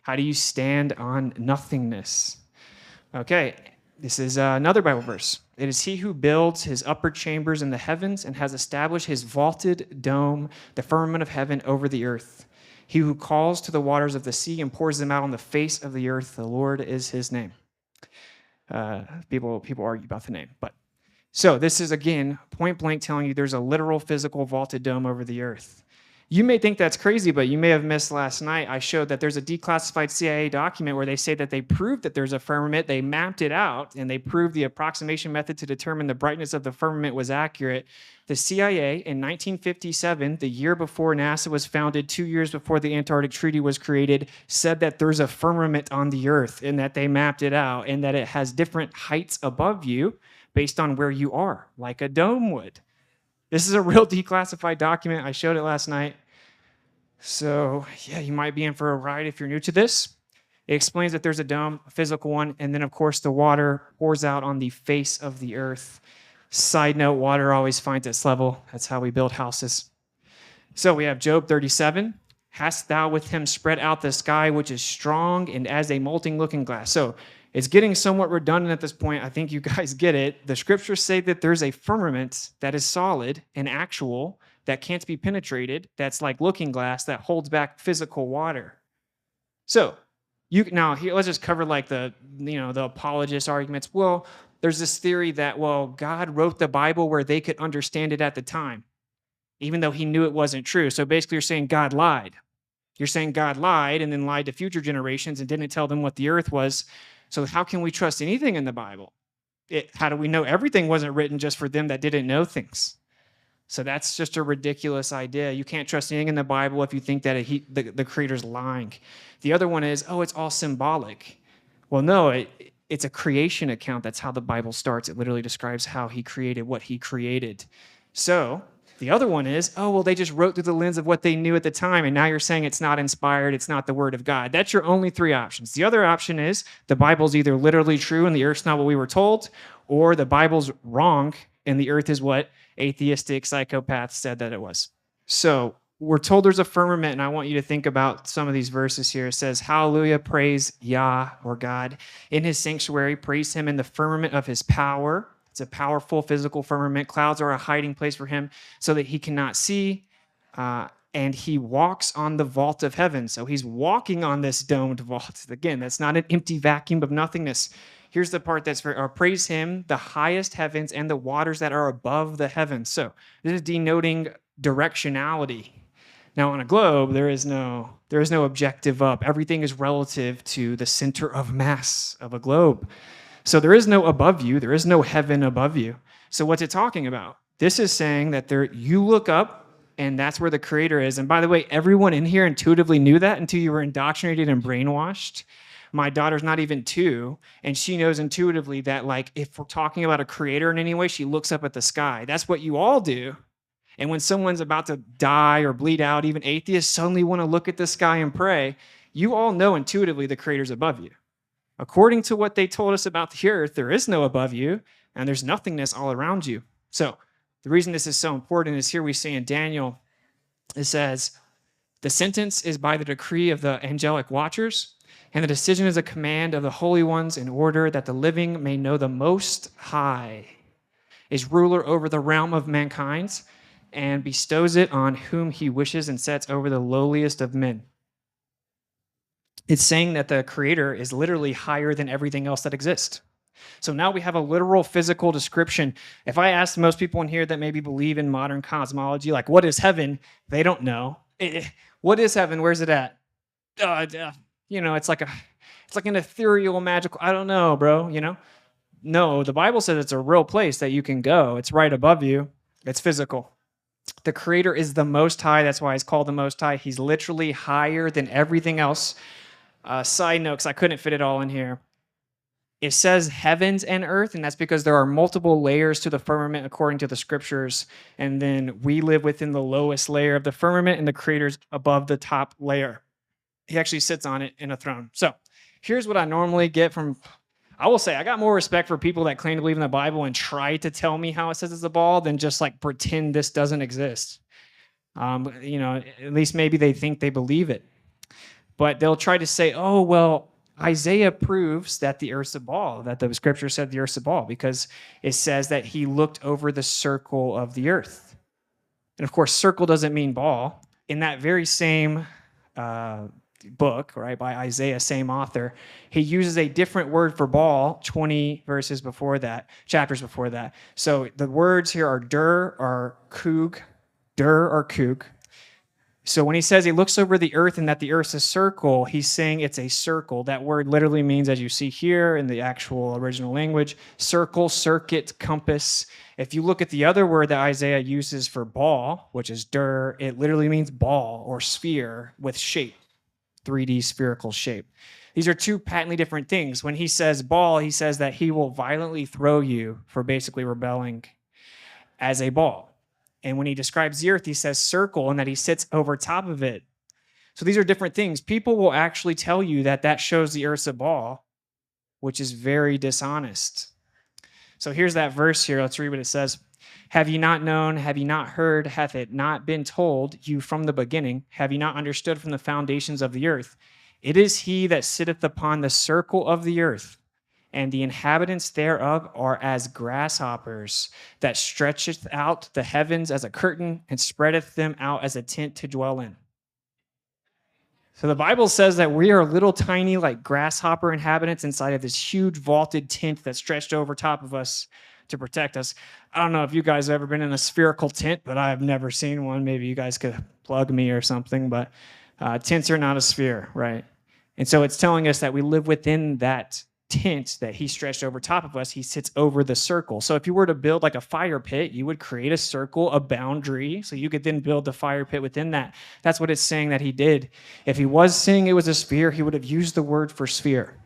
how do you stand on nothingness? Okay, this is another Bible verse. It is he who builds his upper chambers in the heavens and has established his vaulted dome, the firmament of heaven over the earth. He who calls to the waters of the sea and pours them out on the face of the earth. The Lord is his name. People argue about the name, but so this is again point blank telling you there's a literal physical vaulted dome over the earth. You may think that's crazy, but you may have missed last night. I showed that there's a declassified CIA document where they say that they proved that there's a firmament. They mapped it out, and they proved the approximation method to determine the brightness of the firmament was accurate. The CIA in 1957, the year before NASA was founded, 2 years before the Antarctic Treaty was created, said that there's a firmament on the Earth and that they mapped it out and that it has different heights above you based on where you are, like a dome would. This is a real declassified document. I showed it last night. So, yeah, you might be in for a ride if you're new to this. It explains that there's a dome, a physical one, and then, of course, the water pours out on the face of the earth. Side note, water always finds its level. That's how we build houses. So we have Job 37. Hast thou with him spread out the sky, which is strong and as a molten looking glass? So it's getting somewhat redundant at this point. I think you guys get it. The scriptures say that there's a firmament that is solid and actual, that can't be penetrated, that's like looking glass, that holds back physical water. So now here, let's just cover like the apologist arguments. Well, there's this theory that, well, God wrote the Bible where they could understand it at the time, even though he knew it wasn't true. So basically you're saying God lied. You're saying God lied and then lied to future generations and didn't tell them what the earth was. So how can we trust anything in the Bible? How do we know everything wasn't written just for them that didn't know things? So that's just a ridiculous idea. You can't trust anything in the Bible if you think that the Creator's lying. The other one is, it's all symbolic. Well, no, it's a creation account. That's how the Bible starts. It literally describes how he created what he created. So the other one is, they just wrote through the lens of what they knew at the time, and now you're saying it's not inspired, it's not the word of God. That's your only three options. The other option is the Bible's either literally true and the earth's not what we were told, or the Bible's wrong and the earth is what atheistic psychopaths said that it was. So we're told there's a firmament, and I want you to think about some of these verses here. It says, hallelujah, praise Yah, or God, in his sanctuary, praise him in the firmament of his power. It's a powerful physical firmament. Clouds are a hiding place for him so that he cannot see. And he walks on the vault of heaven. So he's walking on this domed vault. Again, that's not an empty vacuum of nothingness. Here's the part that's praise him, the highest heavens and the waters that are above the heavens. So this is denoting directionality. Now on a globe, there is no objective up. Everything is relative to the center of mass of a globe. So there is no above you. There is no heaven above you. So what's it talking about? This is saying that you look up, and that's where the Creator is. And by the way, everyone in here intuitively knew that until you were indoctrinated and brainwashed. My daughter's not even 2, and she knows intuitively that, like, if we're talking about a Creator in any way, she looks up at the sky. That's what you all do. And when someone's about to die or bleed out, even atheists suddenly want to look at the sky and pray. You all know intuitively the Creator's above you. According to what they told us about the earth, there is no above you, and there's nothingness all around you. So the reason this is so important is here we see in Daniel, it says, the sentence is by the decree of the angelic watchers. And the decision is a command of the holy ones in order that the living may know the Most High is ruler over the realm of mankind and bestows it on whom he wishes and sets over the lowliest of men. It's saying that the creator is literally higher than everything else that exists. So now we have a literal physical description. If I ask most people in here that maybe believe in modern cosmology, like what is heaven, they don't know. What is heaven? Where's it at? It's like an ethereal, magical, I don't know, bro, No, the Bible says it's a real place that you can go. It's right above you. It's physical. The creator is the Most High. That's why he's called the Most High. He's literally higher than everything else. Side note, because I couldn't fit it all in here. It says heavens and earth, and that's because there are multiple layers to the firmament according to the scriptures. And then we live within the lowest layer of the firmament, and the creator's above the top layer. He actually sits on it in a throne. So here's what I normally get from... I will say I got more respect for people that claim to believe in the Bible and try to tell me how it says it's a ball than just like pretend this doesn't exist. At least maybe they think they believe it. But they'll try to say, oh, well, Isaiah proves that the earth's a ball, that the scripture said the earth's a ball, because it says that he looked over the circle of the earth. And of course, circle doesn't mean ball. In that very same book, right, by Isaiah, same author, he uses a different word for ball 20 verses before that, chapters before that. So the words here are dur or kug, So when he says he looks over the earth and that the earth's a circle, he's saying it's a circle. That word literally means, as you see here in the actual original language, circle, circuit, compass. If you look at the other word that Isaiah uses for ball, which is dur, it literally means ball or sphere with shape. 3D spherical shape. These are two patently different things. When he says ball, he says that he will violently throw you for basically rebelling as a ball. And when he describes the earth, he says circle and that he sits over top of it. So these are different things. People will actually tell you that that shows the earth's a ball, which is very dishonest. So here's that verse here. Let's read what it says. Have ye not known? Have ye not heard? Hath it not been told you from the beginning? Have ye not understood from the foundations of the earth? It is he that sitteth upon the circle of the earth, and the inhabitants thereof are as grasshoppers, that stretcheth out the heavens as a curtain, and spreadeth them out as a tent to dwell in. So the Bible says that we are little tiny like grasshopper inhabitants inside of this huge vaulted tent that's stretched over top of us to protect us. I don't know if you guys have ever been in a spherical tent, but I've never seen one. Maybe you guys could plug me or something, but tents are not a sphere, right? And so it's telling us that we live within that tent that he stretched over top of us. He sits over the circle. So if you were to build like a fire pit, you would create a circle, a boundary, so you could then build the fire pit within that. That's what it's saying that he did. If he was saying it was a sphere, he would have used the word for sphere.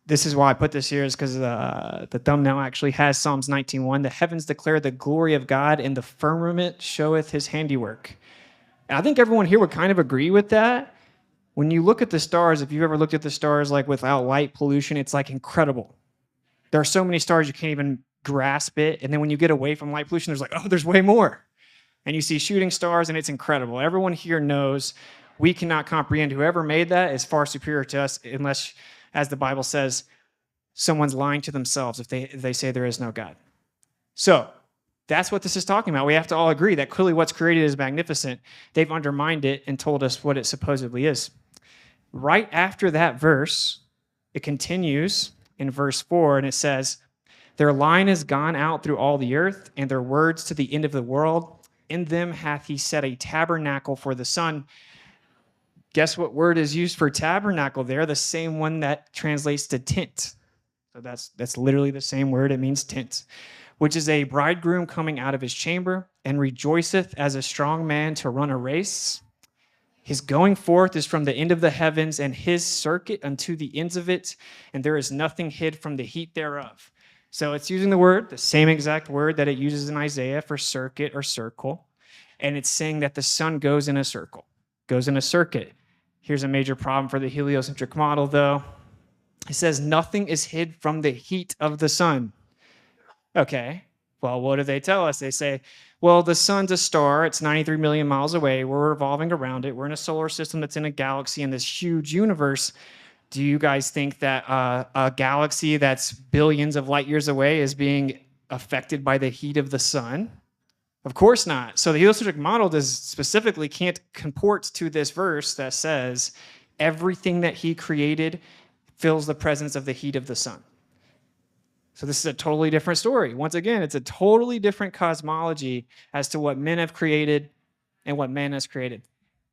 This is why I put this here, is because the thumbnail actually has Psalms 19:1. The heavens declare the glory of God, and the firmament showeth his handiwork. And I think everyone here would kind of agree with that. When you look at the stars, if you've ever looked at the stars like without light pollution, it's like incredible. There are so many stars you can't even grasp it. And then when you get away from light pollution, there's like, oh, there's way more. And you see shooting stars, and it's incredible. Everyone here knows we cannot comprehend. Whoever made that is far superior to us, unless, as the Bible says, someone's lying to themselves if they say there is no God. So that's what this is talking about. We have to all agree that clearly what's created is magnificent. They've undermined it and told us what it supposedly is. Right after that verse, it continues in verse 4, and it says, their line is gone out through all the earth, and their words to the end of the world. In them hath he set a tabernacle for the sun. Guess what word is used for tabernacle there? The same one that translates to tent. So that's literally the same word. It means tent, which is a bridegroom coming out of his chamber, and rejoiceth as a strong man to run a race. His going forth is from the end of the heavens, and his circuit unto the ends of it, and there is nothing hid from the heat thereof. So it's using the word, the same exact word that it uses in Isaiah for circuit or circle, and it's saying that the sun goes in a circle, goes in a circuit. Here's a major problem for the heliocentric model, though. It says nothing is hid from the heat of the sun. Okay, Well, what do they tell us? They say, well, the sun's a star. It's 93 million miles away. We're revolving around it. We're in a solar system that's in a galaxy in this huge universe. Do you guys think that a galaxy that's billions of light years away is being affected by the heat of the sun? Of course not. So the heliocentric model specifically can't comport to this verse that says everything that he created fills the presence of the heat of the sun. So this is a totally different story. Once again, it's a totally different cosmology as to what men have created and what man has created.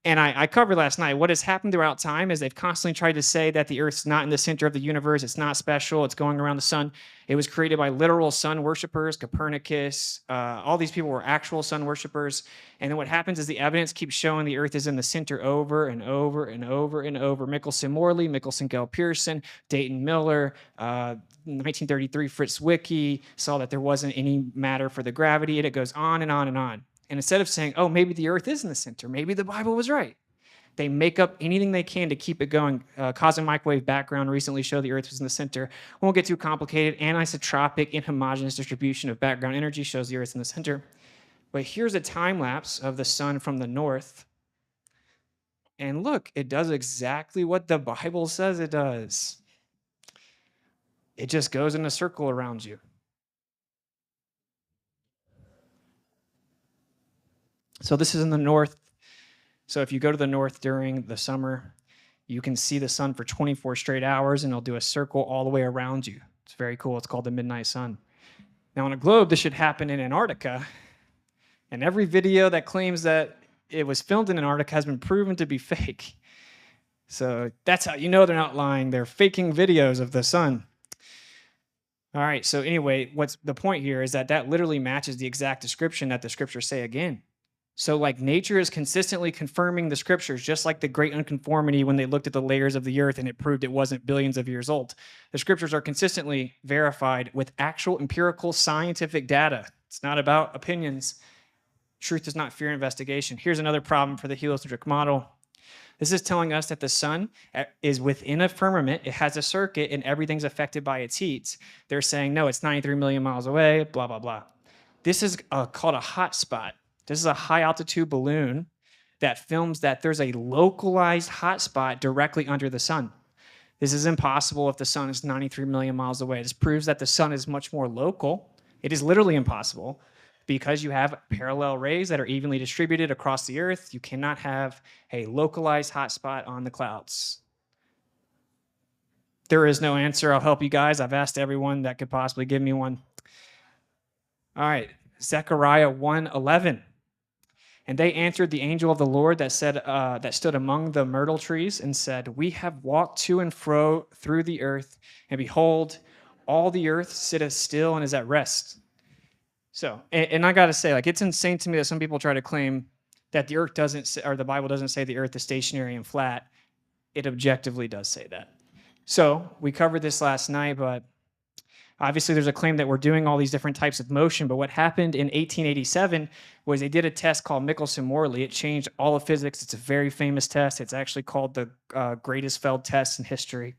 And I covered last night, what has happened throughout time is they've constantly tried to say that the Earth's not in the center of the universe, it's not special, it's going around the sun. It was created by literal sun worshipers, Copernicus, all these people were actual sun worshipers. And then what happens is the evidence keeps showing the Earth is in the center over and over and over and over. Michelson-Morley, Michelson-Gale-Pearson, Dayton Miller, 1933 Fritz Zwicky saw that there wasn't any matter for the gravity, and it goes on and on and on. And instead of saying, oh, maybe the Earth is in the center, maybe the Bible was right, they make up anything they can to keep it going. Cosmic microwave background recently showed the Earth was in the center. Won't get too complicated. Anisotropic inhomogeneous distribution of background energy shows the Earth in the center. But here's a time lapse of the sun from the north. And look, it does exactly what the Bible says it does. It just goes in a circle around you. So this is in the north. So if you go to the north during the summer, you can see the sun for 24 straight hours, and it'll do a circle all the way around you. It's very cool. It's called the midnight sun. Now on a globe, this should happen in Antarctica. And every video that claims that it was filmed in Antarctica has been proven to be fake. So that's how you know they're not lying. They're faking videos of the sun. All right, so anyway, what's the point here is that that literally matches the exact description that the scriptures say again. So like nature is consistently confirming the scriptures, just like the great unconformity when they looked at the layers of the earth and it proved it wasn't billions of years old. The scriptures are consistently verified with actual empirical scientific data. It's not about opinions. Truth does not fear investigation. Here's another problem for the heliocentric model. This is telling us that the sun is within a firmament, it has a circuit, and everything's affected by its heat. They're saying, no, it's 93 million miles away, blah, blah, blah. This is called a hot spot. This is a high-altitude balloon that films that there's a localized hot spot directly under the sun. This is impossible if the sun is 93 million miles away. This proves that the sun is much more local. It is literally impossible. Because you have parallel rays that are evenly distributed across the earth, you cannot have a localized hotspot on the clouds. There is no answer. I'll help you guys. I've asked everyone that could possibly give me one. All right, Zechariah 1:11. And they answered the angel of the Lord that said, that stood among the myrtle trees and said, we have walked to and fro through the earth, and behold, all the earth sitteth still and is at rest. So, and I got to say, like, it's insane to me that some people try to claim that the earth doesn't say, or the Bible doesn't say the earth is stationary and flat. It objectively does say that. So we covered this last night, but obviously there's a claim that we're doing all these different types of motion. But what happened in 1887 was they did a test called Michelson-Morley. It changed all of physics. It's a very famous test. It's actually called the greatest failed test in history.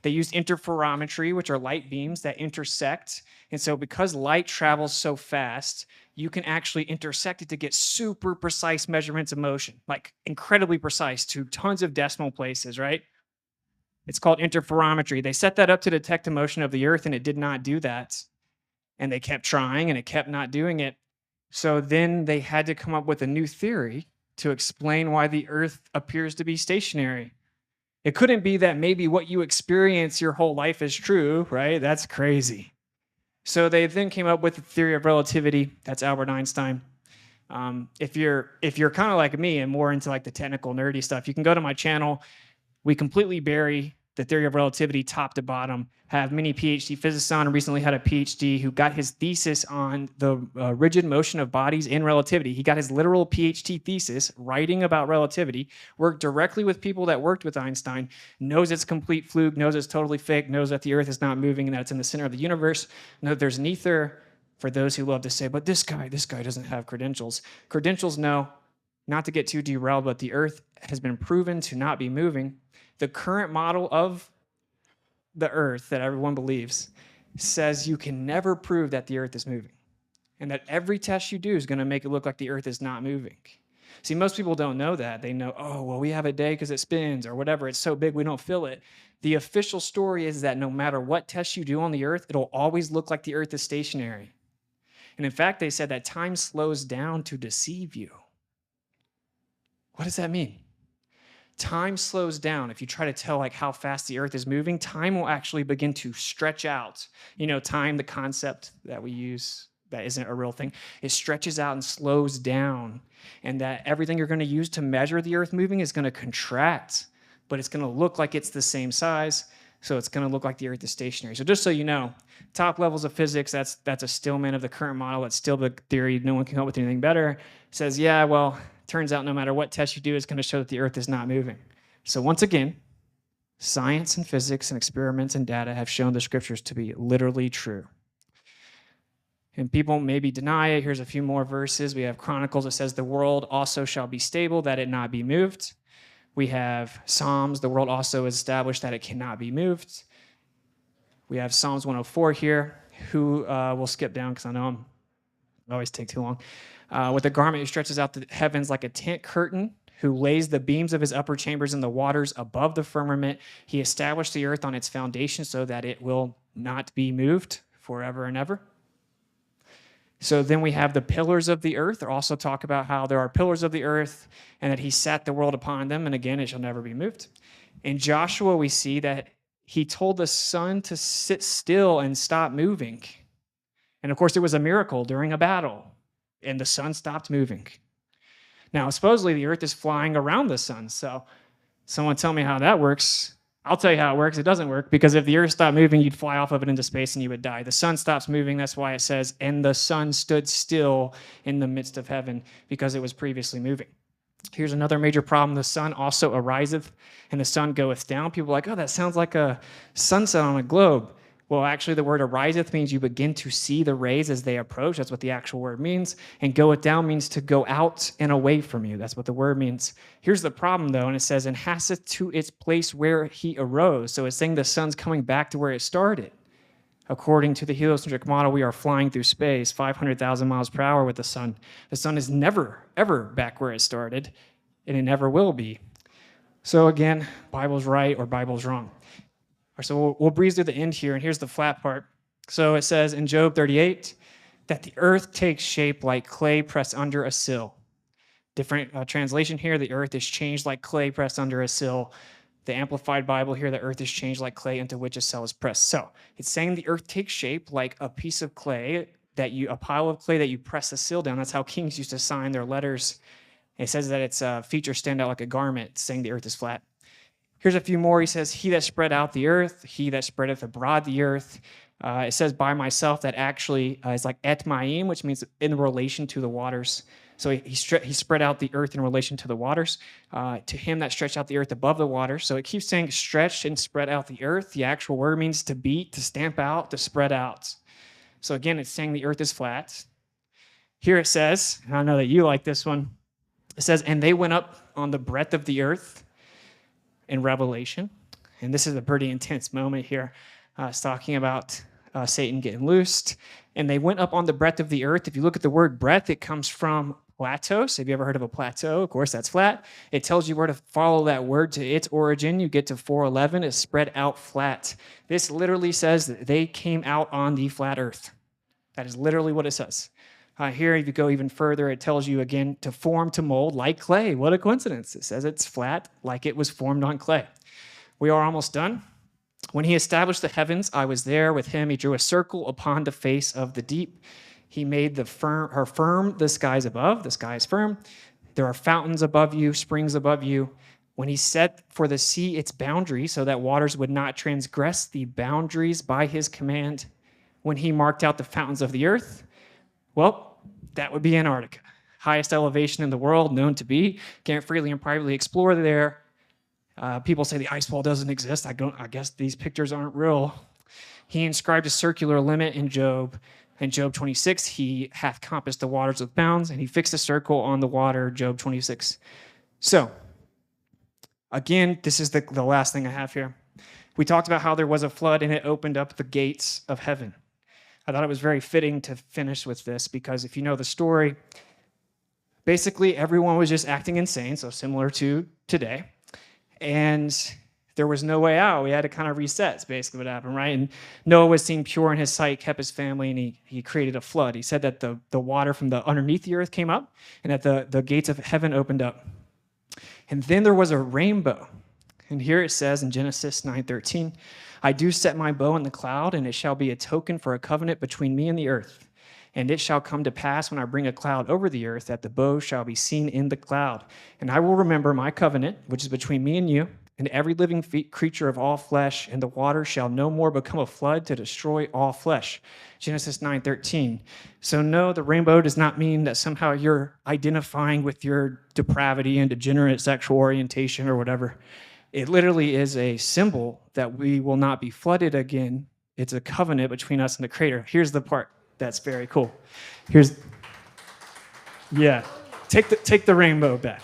They used interferometry, which are light beams that intersect. And so because light travels so fast, you can actually intersect it to get super precise measurements of motion, like incredibly precise to tons of decimal places, right? It's called interferometry. They set that up to detect the motion of the earth, and it did not do that. And they kept trying, and it kept not doing it. So then they had to come up with a new theory to explain why the earth appears to be stationary. It couldn't be that maybe what you experience your whole life is true, right? That's crazy. So they then came up with the theory of relativity. That's Albert Einstein. If you're kind of like me and more into like the technical nerdy stuff, you can go to my channel. We completely bury the theory of relativity top to bottom. Have many PhD physicists on. Recently had a PhD who got his thesis on the rigid motion of bodies in relativity. He got his literal PhD thesis writing about relativity, worked directly with people that worked with Einstein, knows it's complete fluke, knows it's totally fake, knows that the earth is not moving and that it's in the center of the universe, knows there's an ether. For those who love to say, but this guy doesn't have credentials. Credentials, no. Not to get too derailed, but the earth has been proven to not be moving. The current model of the earth that everyone believes says you can never prove that the earth is moving. and that every test you do is going to make it look like the earth is not moving. See, most people don't know that. They know, oh, well, we have a day because it spins or whatever. It's so big we don't feel it. The official story is that no matter what test you do on the earth, it'll always look like the earth is stationary. And in fact, they said that time slows down to deceive you. What does that mean? Time slows down. If you try to tell like how fast the earth is moving, time will actually begin to stretch out. You know, time, the concept that we use, that isn't a real thing. It stretches out and slows down. And that everything you're going to use to measure the earth moving is going to contract, but it's going to look like it's the same size. So it's going to look like the earth is stationary. So just so you know, top levels of physics, that's a stillman of the current model. That's still the theory. No one can come up with anything better. It says, yeah, well, turns out no matter what test you do, it's going to show that the earth is not moving. So once again, science and physics and experiments and data have shown the scriptures to be literally true. And people maybe deny it. Here's a few more verses. We have Chronicles. It says, the world also shall be stable, that it not be moved. We have Psalms. The world also is established that it cannot be moved. We have Psalms 104 here. Who we'll skip down because I know I always take too long. With a garment who stretches out the heavens like a tent curtain, who lays the beams of his upper chambers in the waters above the firmament. He established the earth on its foundation so that it will not be moved forever and ever. So then we have the pillars of the earth. They also talk about how there are pillars of the earth and that he sat the world upon them, and again, it shall never be moved. In Joshua, we see that he told the sun to sit still and stop moving. And of course, it was a miracle during a battle, and the sun stopped moving. Now, supposedly, the earth is flying around the sun, so someone tell me how that works. I'll tell you how it works. It doesn't work, because if the earth stopped moving, you'd fly off of it into space and you would die. The sun stops moving. That's why it says, and the sun stood still in the midst of heaven, because it was previously moving. Here's another major problem. The sun also ariseth and the sun goeth down. People are like, oh, that sounds like a sunset on a globe. Well, actually, the word ariseth means you begin to see the rays as they approach. That's what the actual word means. And goeth down means to go out and away from you. That's what the word means. Here's the problem, though, and it says, and hasteth to its place where he arose. So it's saying the sun's coming back to where it started. According to the heliocentric model, we are flying through space 500,000 miles per hour with the sun. The sun is never, ever back where it started, and it never will be. So again, Bible's right or Bible's wrong. So we'll breeze through the end here, and here's the flat part. So it says in Job 38 that the earth takes shape like clay pressed under a sill. Different translation here, the earth is changed like clay pressed under a sill. The Amplified Bible here, the earth is changed like clay into which a cell is pressed. So it's saying the earth takes shape like a piece of clay, a pile of clay that you press a sill down. That's how kings used to sign their letters. It says that its features stand out like a garment, saying the earth is flat. Here's a few more. He says, he that spread out the earth, he that spreadeth abroad the earth. It says by myself, that actually is like et maim, which means in relation to the waters. So he spread out the earth in relation to the waters. To him that stretched out the earth above the waters. So it keeps saying stretch and spread out the earth. The actual word means to beat, to stamp out, to spread out. So again, it's saying the earth is flat. Here it says, and I know that you like this one, it says, and they went up on the breadth of the earth in Revelation. And this is a pretty intense moment here. It's talking about Satan getting loosed. And they went up on the breadth of the earth. If you look at the word breadth, it comes from plateaus. Have you ever heard of a plateau? Of course, that's flat. It tells you where to follow that word to its origin. You get to 4:11. It's spread out flat. This literally says that they came out on the flat earth. That is literally what it says. Here, if you go even further, it tells you again to form, to mold like clay. What a coincidence. It says it's flat like it was formed on clay. We are almost done. When he established the heavens, I was there with him. He drew a circle upon the face of the deep. He made firm the skies above. The sky is firm. There are fountains above you, springs above you. When he set for the sea its boundary, so that waters would not transgress the boundaries by his command. When he marked out the fountains of the earth, well, that would be Antarctica. Highest elevation in the world, known to be. Can't freely and privately explore there. People say the ice wall doesn't exist. I guess these pictures aren't real. He inscribed a circular limit in Job. In Job 26, he hath compassed the waters with bounds, and he fixed a circle on the water, Job 26. So, again, this is the last thing I have here. We talked about how there was a flood, and it opened up the gates of heaven. I thought it was very fitting to finish with this because if you know the story, basically everyone was just acting insane, so similar to today. And there was no way out. We had to kind of reset, is basically what happened, right? And Noah was seen pure in his sight, kept his family, and he created a flood. He said that the water from the underneath the earth came up and that the gates of heaven opened up. And then there was a rainbow. And here it says in Genesis 9:13, I do set my bow in the cloud, and it shall be a token for a covenant between me and the earth. And it shall come to pass when I bring a cloud over the earth that the bow shall be seen in the cloud. And I will remember my covenant, which is between me and you, and every living creature of all flesh, and the water shall no more become a flood to destroy all flesh. Genesis 9:13. So no, the rainbow does not mean that somehow you're identifying with your depravity and degenerate sexual orientation or whatever. It literally is a symbol that we will not be flooded again. It's a covenant between us and the Creator. Here's the part that's very cool. Take the rainbow back.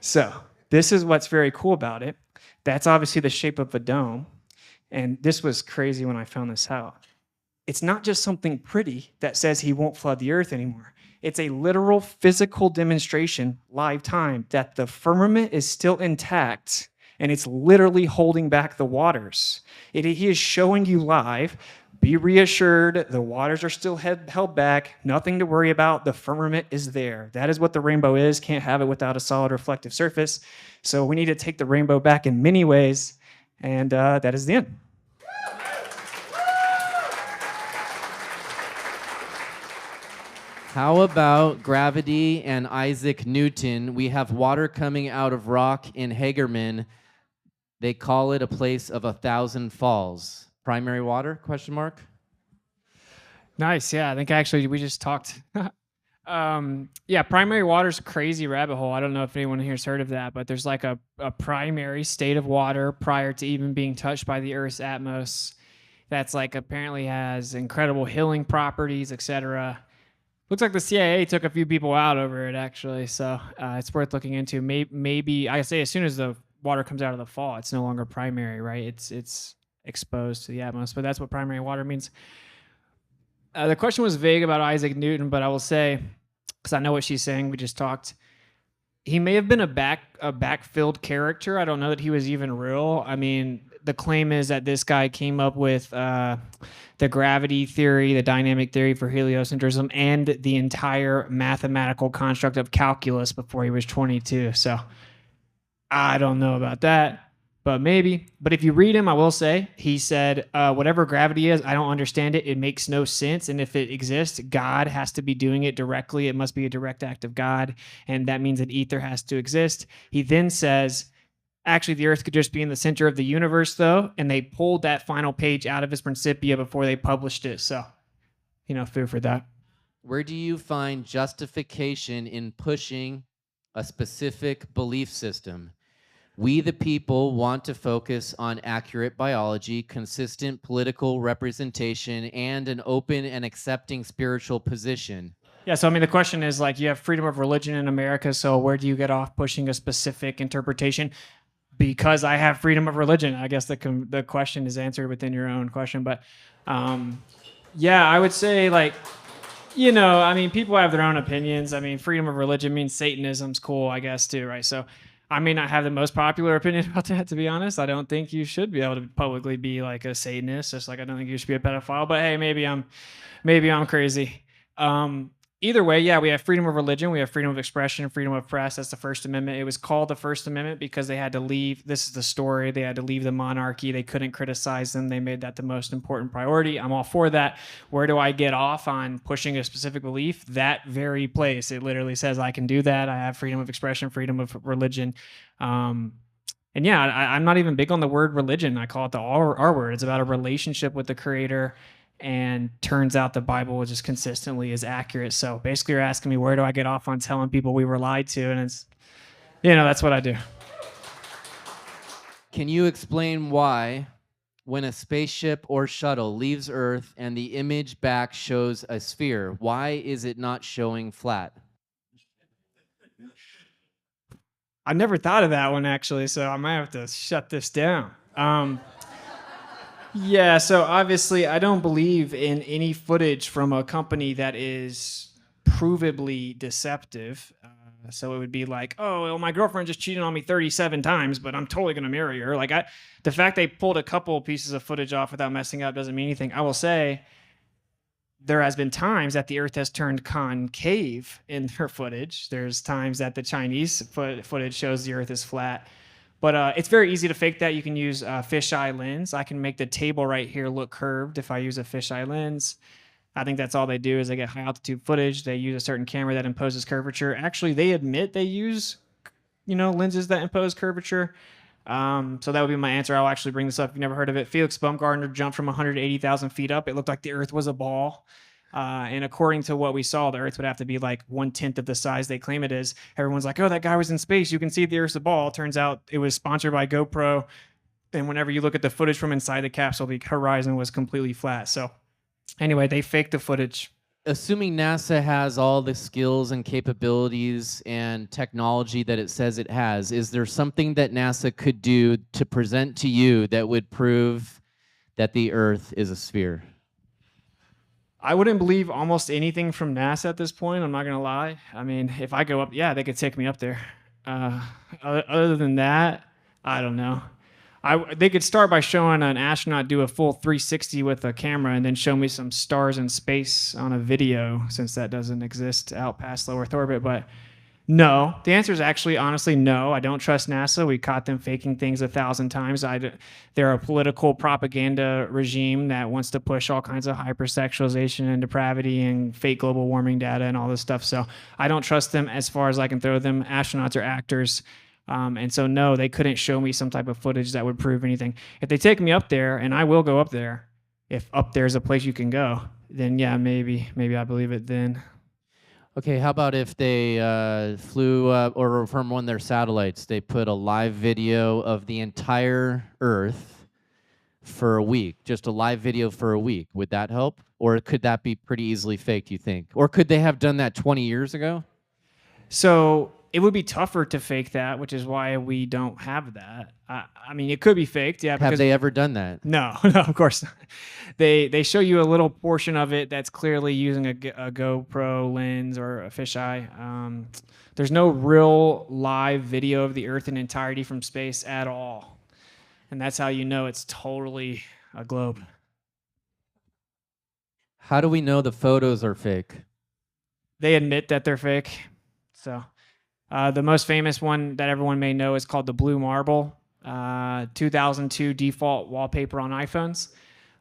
So this is what's very cool about it. That's obviously the shape of a dome. And this was crazy when I found this out. It's not just something pretty that says he won't flood the earth anymore. It's a literal physical demonstration, live time, that the firmament is still intact and it's literally holding back the waters. He is showing you live, be reassured, the waters are still held back, nothing to worry about, the firmament is there. That is what the rainbow is, can't have it without a solid reflective surface. So we need to take the rainbow back in many ways, and that is the end. How about gravity and Isaac Newton? We have water coming out of rock in Hagerman. They call it a place of 1,000 falls. Primary water, question mark? Nice, yeah. I think actually we just talked. Primary water's a crazy rabbit hole. I don't know if anyone here's heard of that, but there's like a primary state of water prior to even being touched by the Earth's atmos that's like apparently has incredible healing properties, etc. Looks like the CIA took a few people out over it, actually, so it's worth looking into. Maybe I say as soon as the water comes out of the fall, it's no longer primary, right? It's exposed to the atmosphere, but that's what primary water means. The question was vague about Isaac Newton, but I will say, because I know what she's saying, we just talked, he may have been a backfilled character. I don't know that he was even real. I mean, the claim is that this guy came up with the gravity theory, the dynamic theory for heliocentrism, and the entire mathematical construct of calculus before he was 22. So I don't know about that, but maybe. But if you read him, I will say, he said, whatever gravity is, I don't understand it. It makes no sense. And if it exists, God has to be doing it directly. It must be a direct act of God. And that means that ether has to exist. He then says, actually, the earth could just be in the center of the universe, though. And they pulled that final page out of his Principia before they published it. So, food for that. Where do you find justification in pushing a specific belief system? We, the people, want to focus on accurate biology, consistent political representation, and an open and accepting spiritual position. Yeah, so the question is you have freedom of religion in America, so where do you get off pushing a specific interpretation? Because I have freedom of religion. I guess the question is answered within your own question. But I would say people have their own opinions. Freedom of religion means Satanism's cool, I guess, too, right? So I may not have the most popular opinion about that, to be honest. I don't think you should be able to publicly be like a Satanist, just like I don't think you should be a pedophile. But hey, maybe I'm crazy. Either way, yeah, we have freedom of religion, we have freedom of expression, freedom of press. That's the First Amendment. It was called the First Amendment because they had to leave. This is the story. They had to leave the monarchy. They couldn't criticize them. They made that the most important priority. I'm all for that. Where do I get off on pushing a specific belief? That very place. It literally says I can do that. I have freedom of expression, freedom of religion. I'm not even big on the word religion. I call it the R word. It's about a relationship with the Creator. And turns out the Bible just consistently is accurate. So basically you're asking me, where do I get off on telling people we were lied to? And it's, that's what I do. Can you explain why, when a spaceship or shuttle leaves Earth and the image back shows a sphere, why is it not showing flat? I never thought of that one, actually, so I might have to shut this down. Yeah, so obviously I don't believe in any footage from a company that is provably deceptive. So it would be like, oh, well, my girlfriend just cheated on me 37 times, but I'm totally going to marry her. The fact they pulled a couple pieces of footage off without messing up doesn't mean anything. I will say there has been times that the Earth has turned concave in her footage. There's times that the Chinese footage shows the Earth is flat. But it's very easy to fake that. You can use a fisheye lens. I can make the table right here look curved if I use a fisheye lens. I think that's all they do is they get high altitude footage. They use a certain camera that imposes curvature. Actually, they admit they use, lenses that impose curvature. So that would be my answer. I'll actually bring this up if you've never heard of it. Felix Baumgartner jumped from 180,000 feet up. It looked like the Earth was a ball. And according to what we saw, the Earth would have to be like 1/10 of the size they claim it is. Everyone's like, oh, that guy was in space. You can see the Earth's a ball. Turns out it was sponsored by GoPro. And whenever you look at the footage from inside the capsule, the horizon was completely flat. So anyway, they faked the footage. Assuming NASA has all the skills and capabilities and technology that it says it has, is there something that NASA could do to present to you that would prove that the Earth is a sphere? I wouldn't believe almost anything from NASA at this point. I'm not going to lie. I mean, if I go up, yeah, they could take me up there. Other than that, I don't know. They could start by showing an astronaut do a full 360 with a camera and then show me some stars in space on a video, since that doesn't exist out past low Earth orbit. But no, the answer is actually honestly no. I don't trust NASA. We caught them faking things 1,000 times. They're a political propaganda regime that wants to push all kinds of hypersexualization and depravity and fake global warming data and all this stuff. So I don't trust them as far as I can throw them. Astronauts are actors. And so no, they couldn't show me some type of footage that would prove anything. If they take me up there, and I will go up there, if up there's a place you can go, then yeah, maybe I believe it then. Okay, how about if they flew or from one of their satellites, they put a live video of the entire Earth for a week, just a live video for a week? Would that help? Or could that be pretty easily faked, you think? Or could they have done that 20 years ago? So it would be tougher to fake that, which is why we don't have that. I mean, it could be faked, yeah. Have they ever done that? No, of course not. They show you a little portion of it that's clearly using a GoPro lens or a fisheye. There's no real live video of the Earth in entirety from space at all. And that's how you know it's totally a globe. How do we know the photos are fake? They admit that they're fake. So the most famous one that everyone may know is called the Blue Marble, 2002 default wallpaper on iPhones.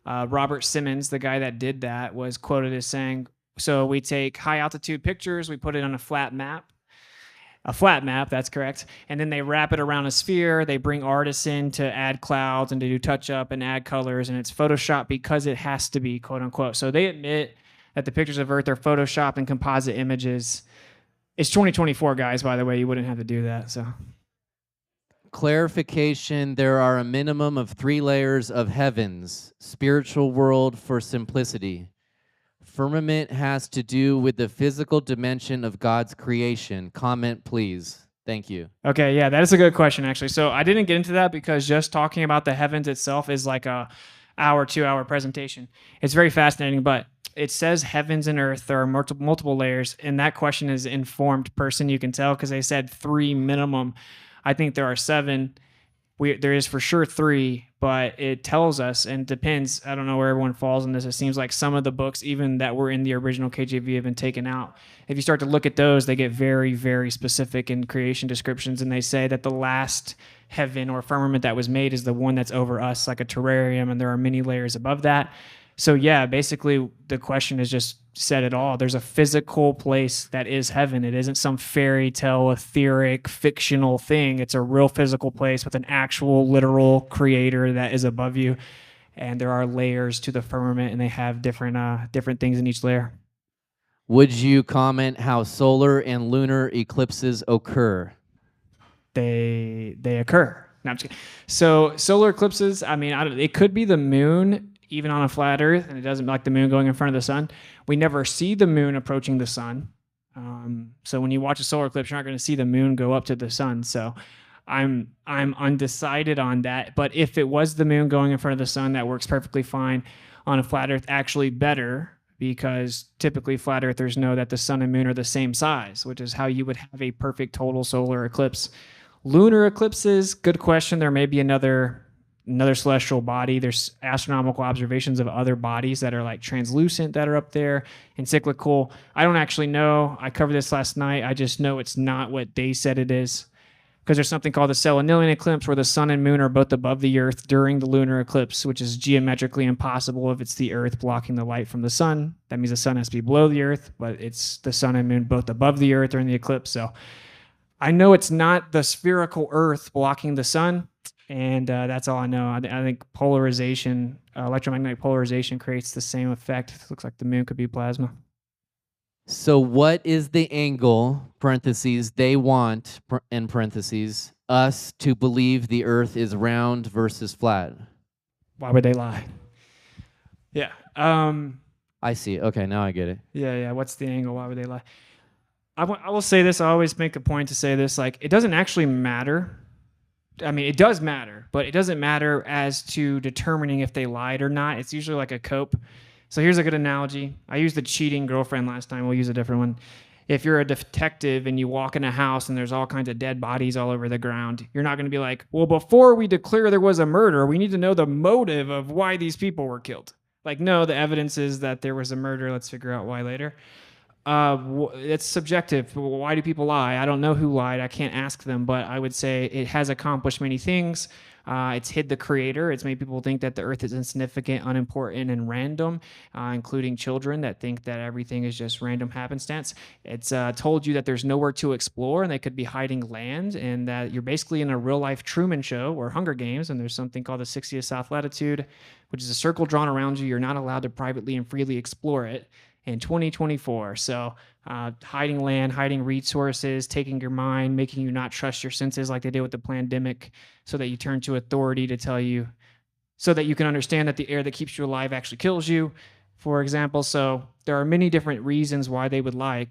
Robert Simmons, the guy that did that, was quoted as saying, so we take high altitude pictures, we put it on a flat map, that's correct, and then they wrap it around a sphere, they bring artists in to add clouds and to do touch up and add colors, and it's Photoshop because it has to be, quote unquote. So they admit that the pictures of Earth are Photoshopped and composite images. It's 2024, guys, by the way. You wouldn't have to do that. So, clarification, there are a minimum of 3 layers of heavens. Spiritual world for simplicity. Firmament has to do with the physical dimension of God's creation. Comment, please. Thank you. Okay, yeah, that is a good question, actually. So I didn't get into that because just talking about the heavens itself is like a 2-hour presentation. It's very fascinating, but it says heavens and earth. There are multiple layers, and that question is informed person. You can tell because they said 3 minimum. I think there are 7. There is for sure 3, but it tells us, and it depends. I don't know where everyone falls in this. It seems like some of the books, even that were in the original KJV, have been taken out. If you start to look at those, they get very, very specific in creation descriptions, and they say that the last heaven or firmament that was made is the one that's over us, like a terrarium, and there are many layers above that. So yeah, basically the question is just said it all. There's a physical place that is heaven. It isn't some fairy tale, etheric, fictional thing. It's a real physical place with an actual literal creator that is above you. And there are layers to the firmament, and they have different things in each layer. Would you comment how solar and lunar eclipses occur? They occur. No, I'm just kidding. So solar eclipses, I mean, it could be the moon even on a flat Earth, and it doesn't like the moon going in front of the sun. We never see the moon approaching the sun. So when you watch a solar eclipse, you're not going to see the moon go up to the sun. So I'm undecided on that. But if it was the moon going in front of the sun, that works perfectly fine on a flat Earth. Actually better, because typically flat earthers know that the sun and moon are the same size, which is how you would have a perfect total solar eclipse. Lunar eclipses, good question. There may be another celestial body. There's astronomical observations of other bodies that are like translucent that are up there and cyclical. I don't actually know. I covered this last night. I just know it's not what they said it is, because there's something called the selenian eclipse where the sun and moon are both above the earth during the lunar eclipse, which is geometrically impossible if it's the earth blocking the light from the sun. That means the sun has to be below the earth, but it's the sun and moon both above the earth during the eclipse. So I know it's not the spherical earth blocking the sun, and that's all I know. I think polarization, electromagnetic polarization, creates the same effect. It looks like the moon could be plasma. So what is the angle, parentheses, they want, in parentheses, us to believe the earth is round versus flat? Why would they lie? Yeah. I see. Okay, now I get it. Yeah. What's the angle? Why would they lie? I will say this. I always make a point to say this. Like, it doesn't actually matter. I mean, it does matter, but it doesn't matter as to determining if they lied or not. It's usually like a cope. So here's a good analogy. I used the cheating girlfriend last time. We'll use a different one. If you're a detective and you walk in a house and there's all kinds of dead bodies all over the ground, you're not going to be like, well, before we declare there was a murder, we need to know the motive of why these people were killed. Like, no, the evidence is that there was a murder. Let's figure out why later. It's subjective. Why do people lie? I don't know who lied. I can't ask them, but I would say it has accomplished many things. It's hid the creator. It's made people think that the earth is insignificant, unimportant, and random, including children that think that everything is just random happenstance. It's told you that there's nowhere to explore and they could be hiding land, and that you're basically in a real-life Truman Show or Hunger Games, and there's something called the 60th South Latitude, which is a circle drawn around you. You're not allowed to privately and freely explore it in 2024. So hiding land, hiding resources, taking your mind, making you not trust your senses like they did with the pandemic, so that you turn to authority to tell you, so that you can understand that the air that keeps you alive actually kills you, for example. So there are many different reasons why they would lie.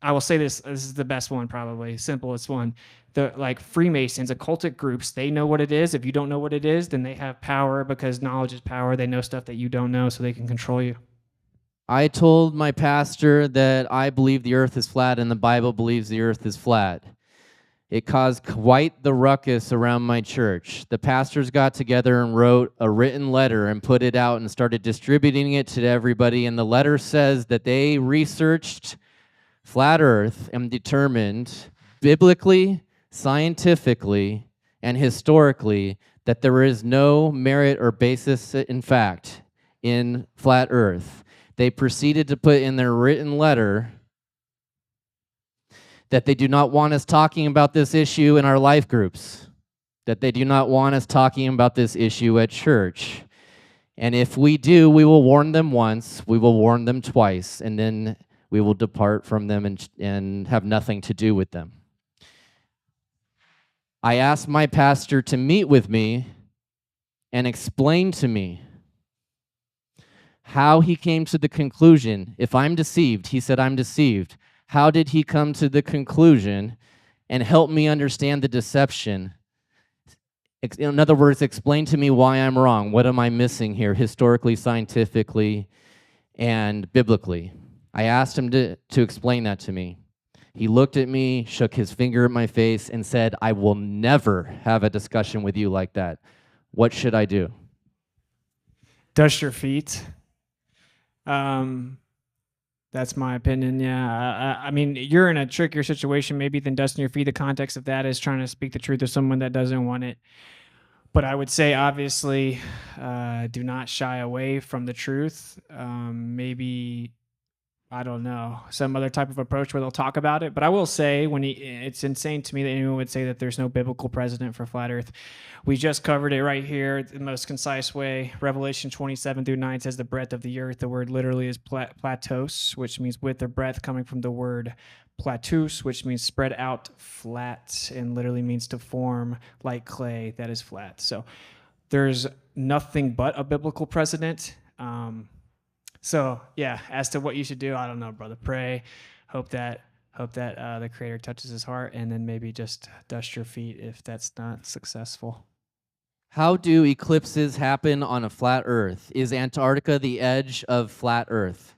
I will say this is the best one, probably, simplest one. The like Freemasons, occultic groups, they know what it is. If you don't know what it is, then they have power, because knowledge is power. They know stuff that you don't know, so they can control you. I told my pastor that I believe the earth is flat and the Bible believes the earth is flat. It caused quite the ruckus around my church. The pastors got together and wrote a written letter and put it out and started distributing it to everybody. And the letter says that they researched flat earth and determined biblically, scientifically, and historically that there is no merit or basis in fact in flat earth. They proceeded to put in their written letter that they do not want us talking about this issue in our life groups, that they do not want us talking about this issue at church. And if we do, we will warn them once, we will warn them twice, and then we will depart from them and have nothing to do with them. I asked my pastor to meet with me and explain to me how he came to the conclusion. If I'm deceived, he said, I'm deceived. How did he come to the conclusion, and help me understand the deception? In other words, explain to me why I'm wrong. What am I missing here, historically, scientifically, and biblically? I asked him to explain that to me. He looked at me, shook his finger at my face, and said, I will never have a discussion with you like that. What should I do? Dust your feet. That's my opinion. Yeah. I mean, you're in a trickier situation maybe than dusting your feet. The context of that is trying to speak the truth to someone that doesn't want it. But I would say, obviously, do not shy away from the truth. Maybe, I don't know, some other type of approach where they'll talk about it. But I will say, it's insane to me that anyone would say that there's no biblical precedent for flat earth. We just covered it right here, the most concise way. Revelation 27-9 says the breadth of the earth. The word literally is platos, which means width or breadth, coming from the word platus, which means spread out flat, and literally means to form like clay that is flat. So there's nothing but a biblical precedent. So yeah, as to what you should do, I don't know, brother. Pray, hope that hope that the Creator touches his heart, and then maybe just dust your feet if that's not successful. How do eclipses happen on a flat Earth? Is Antarctica the edge of flat Earth?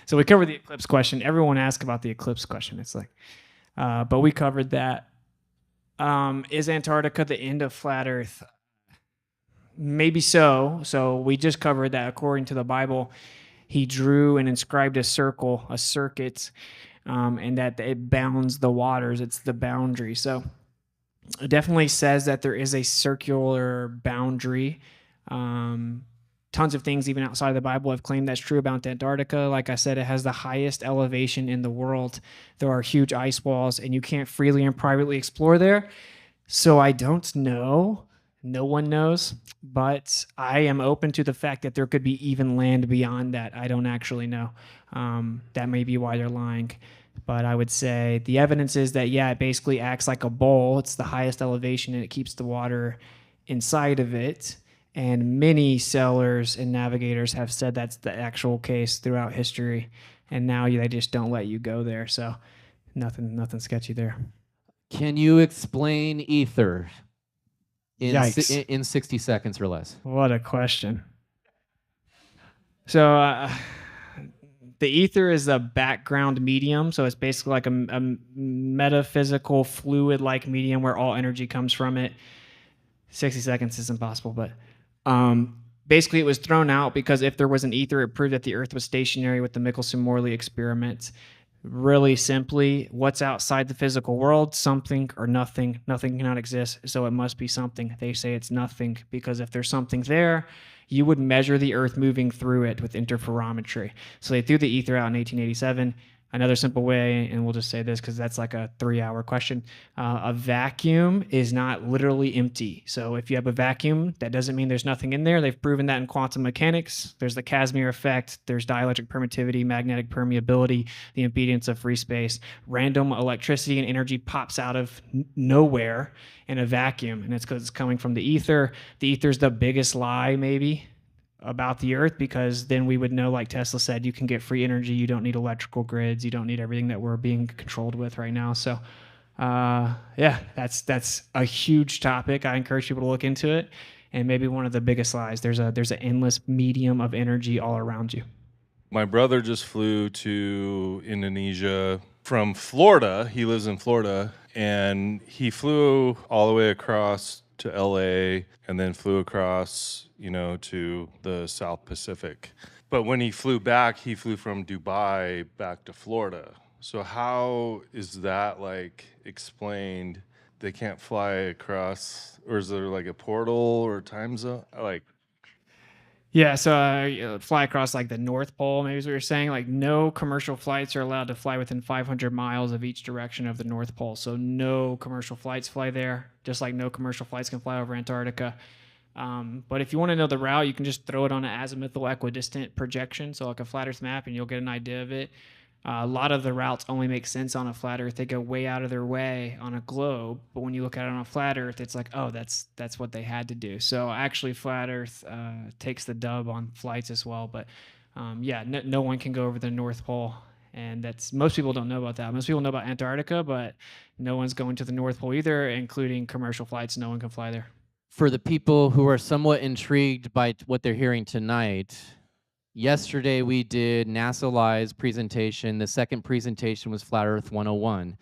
So we covered the eclipse question. Everyone asks about the eclipse question. It's like, but we covered that. Is Antarctica the end of flat Earth? Maybe so. So we just covered that according to the Bible, he drew and inscribed a circle, a circuit, and that it bounds the waters. It's the boundary. So it definitely says that there is a circular boundary. Tons of things, even outside of the Bible, have claimed that's true about Antarctica. Like I said, it has the highest elevation in the world. There are huge ice walls, and you can't freely and privately explore there. So I don't know. No one knows. But I am open to the fact that there could be even land beyond that. I don't actually know. That may be why they're lying. But I would say the evidence is that, yeah, it basically acts like a bowl. It's the highest elevation, and it keeps the water inside of it. And many sailors and navigators have said that's the actual case throughout history. And now they just don't let you go there. So nothing sketchy there. Can you explain ether Yikes. in 60 seconds or less? What a question. So the ether is a background medium. So it's basically like a metaphysical fluid-like medium where all energy comes from it. 60 seconds is impossible, but basically it was thrown out because if there was an ether, it proved that the Earth was stationary with the Michelson-Morley experiment. Really simply, what's outside the physical world? Something or nothing. Nothing cannot exist, so it must be something. They say it's nothing because if there's something there, you would measure the Earth moving through it with interferometry. So they threw the ether out in 1887. Another simple way, and we'll just say this because that's like a 3-hour question. A vacuum is not literally empty. So if you have a vacuum, that doesn't mean there's nothing in there. They've proven that in quantum mechanics. There's the Casimir effect. There's dielectric permittivity, magnetic permeability, the impedance of free space. Random electricity and energy pops out of nowhere in a vacuum, and it's because it's coming from the ether. The ether's the biggest lie, maybe, about the Earth, because then we would know, like Tesla said, you can get free energy. You don't need electrical grids. You don't need everything that we're being controlled with right now. So, yeah, that's a huge topic. I encourage people to look into it. And maybe one of the biggest lies, there's an endless medium of energy all around you. My brother just flew to Indonesia from Florida. He lives in Florida, and he flew all the way across to LA and then flew across, to the South Pacific. But when he flew back, he flew from Dubai back to Florida. So how is that explained? They can't fly across, or is there like a portal or time zone? Yeah, so fly across like the North Pole, maybe is what you're saying. Like no commercial flights are allowed to fly within 500 miles of each direction of the North Pole. So no commercial flights fly there, just like no commercial flights can fly over Antarctica. But if you want to know the route, you can just throw it on an azimuthal equidistant projection, so like a flat Earth map, and you'll get an idea of it. A lot of the routes only make sense on a flat Earth. They go way out of their way on a globe, but when you look at it on a flat Earth, it's like, oh, that's what they had to do. So actually, flat Earth takes the dub on flights as well. But yeah, no one can go over the North Pole, and most people don't know about that. Most people know about Antarctica, but no one's going to the North Pole either, including commercial flights. No one can fly there. For the people who are somewhat intrigued by what they're hearing tonight, yesterday we did NASA Live's presentation. The second presentation was Flat Earth 101.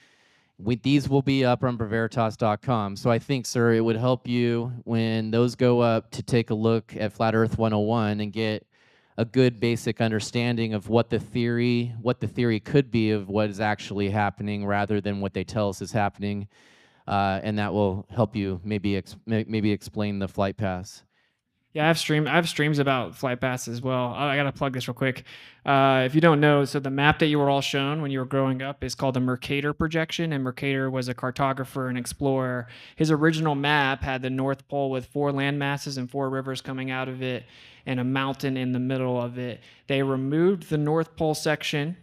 These will be up on BRAVERITAS.com. So I think, sir, it would help you when those go up to take a look at Flat Earth 101 and get a good basic understanding of what the theory could be of what is actually happening rather than what they tell us is happening. And that will help you maybe explain the flight paths. Yeah, I have streams about flight paths as well. I got to plug this real quick. If you don't know, so the map that you were all shown when you were growing up is called the Mercator projection, and Mercator was a cartographer and explorer. His original map had the North Pole with 4 land masses and 4 rivers coming out of it and a mountain in the middle of it. They removed the North Pole section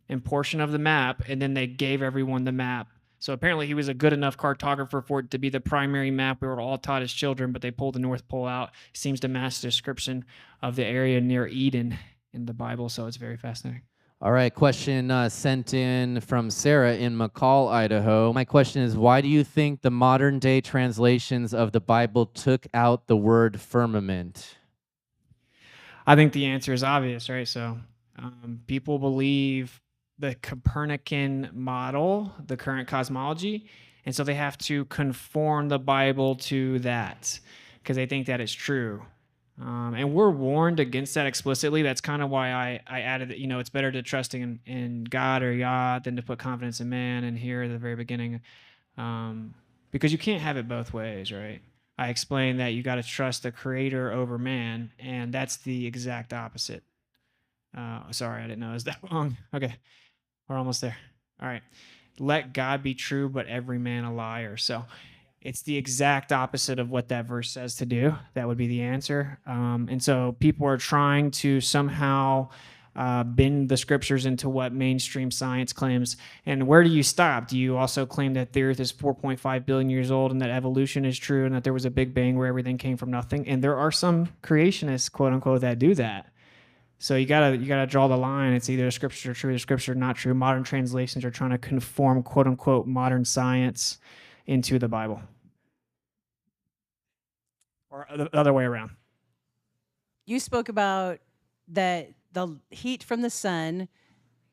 and portion of the map, and then they gave everyone the map. So apparently he was a good enough cartographer for it to be the primary map we were all taught as children, but they pulled the North Pole out. It seems to match the description of the area near Eden in the Bible, so it's very fascinating. All right, question sent in from Sarah in McCall, Idaho. My question is, why do you think the modern day translations of the Bible took out the word firmament? I think the answer is obvious, right? So people believe the Copernican model, the current cosmology, and so they have to conform the Bible to that because they think that it's true. And we're warned against that explicitly. That's kind of why I added that, it's better to trust in God or Yah than to put confidence in man. And here at the very beginning, because you can't have it both ways, right? I explained that you got to trust the creator over man, and that's the exact opposite. Sorry, I didn't know. Is that wrong? Okay, we're almost there. All right. Let God be true, but every man a liar. So it's the exact opposite of what that verse says to do. That would be the answer. And so people are trying to somehow bend the scriptures into what mainstream science claims. And where do you stop? Do you also claim that the earth is 4.5 billion years old and that evolution is true and that there was a big bang where everything came from nothing? And there are some creationists, quote unquote, that do that. So you gotta draw the line. It's either the scripture true or the scripture not true. Modern translations are trying to conform, quote unquote, modern science into the Bible. Or the other way around. You spoke about that the heat from the sun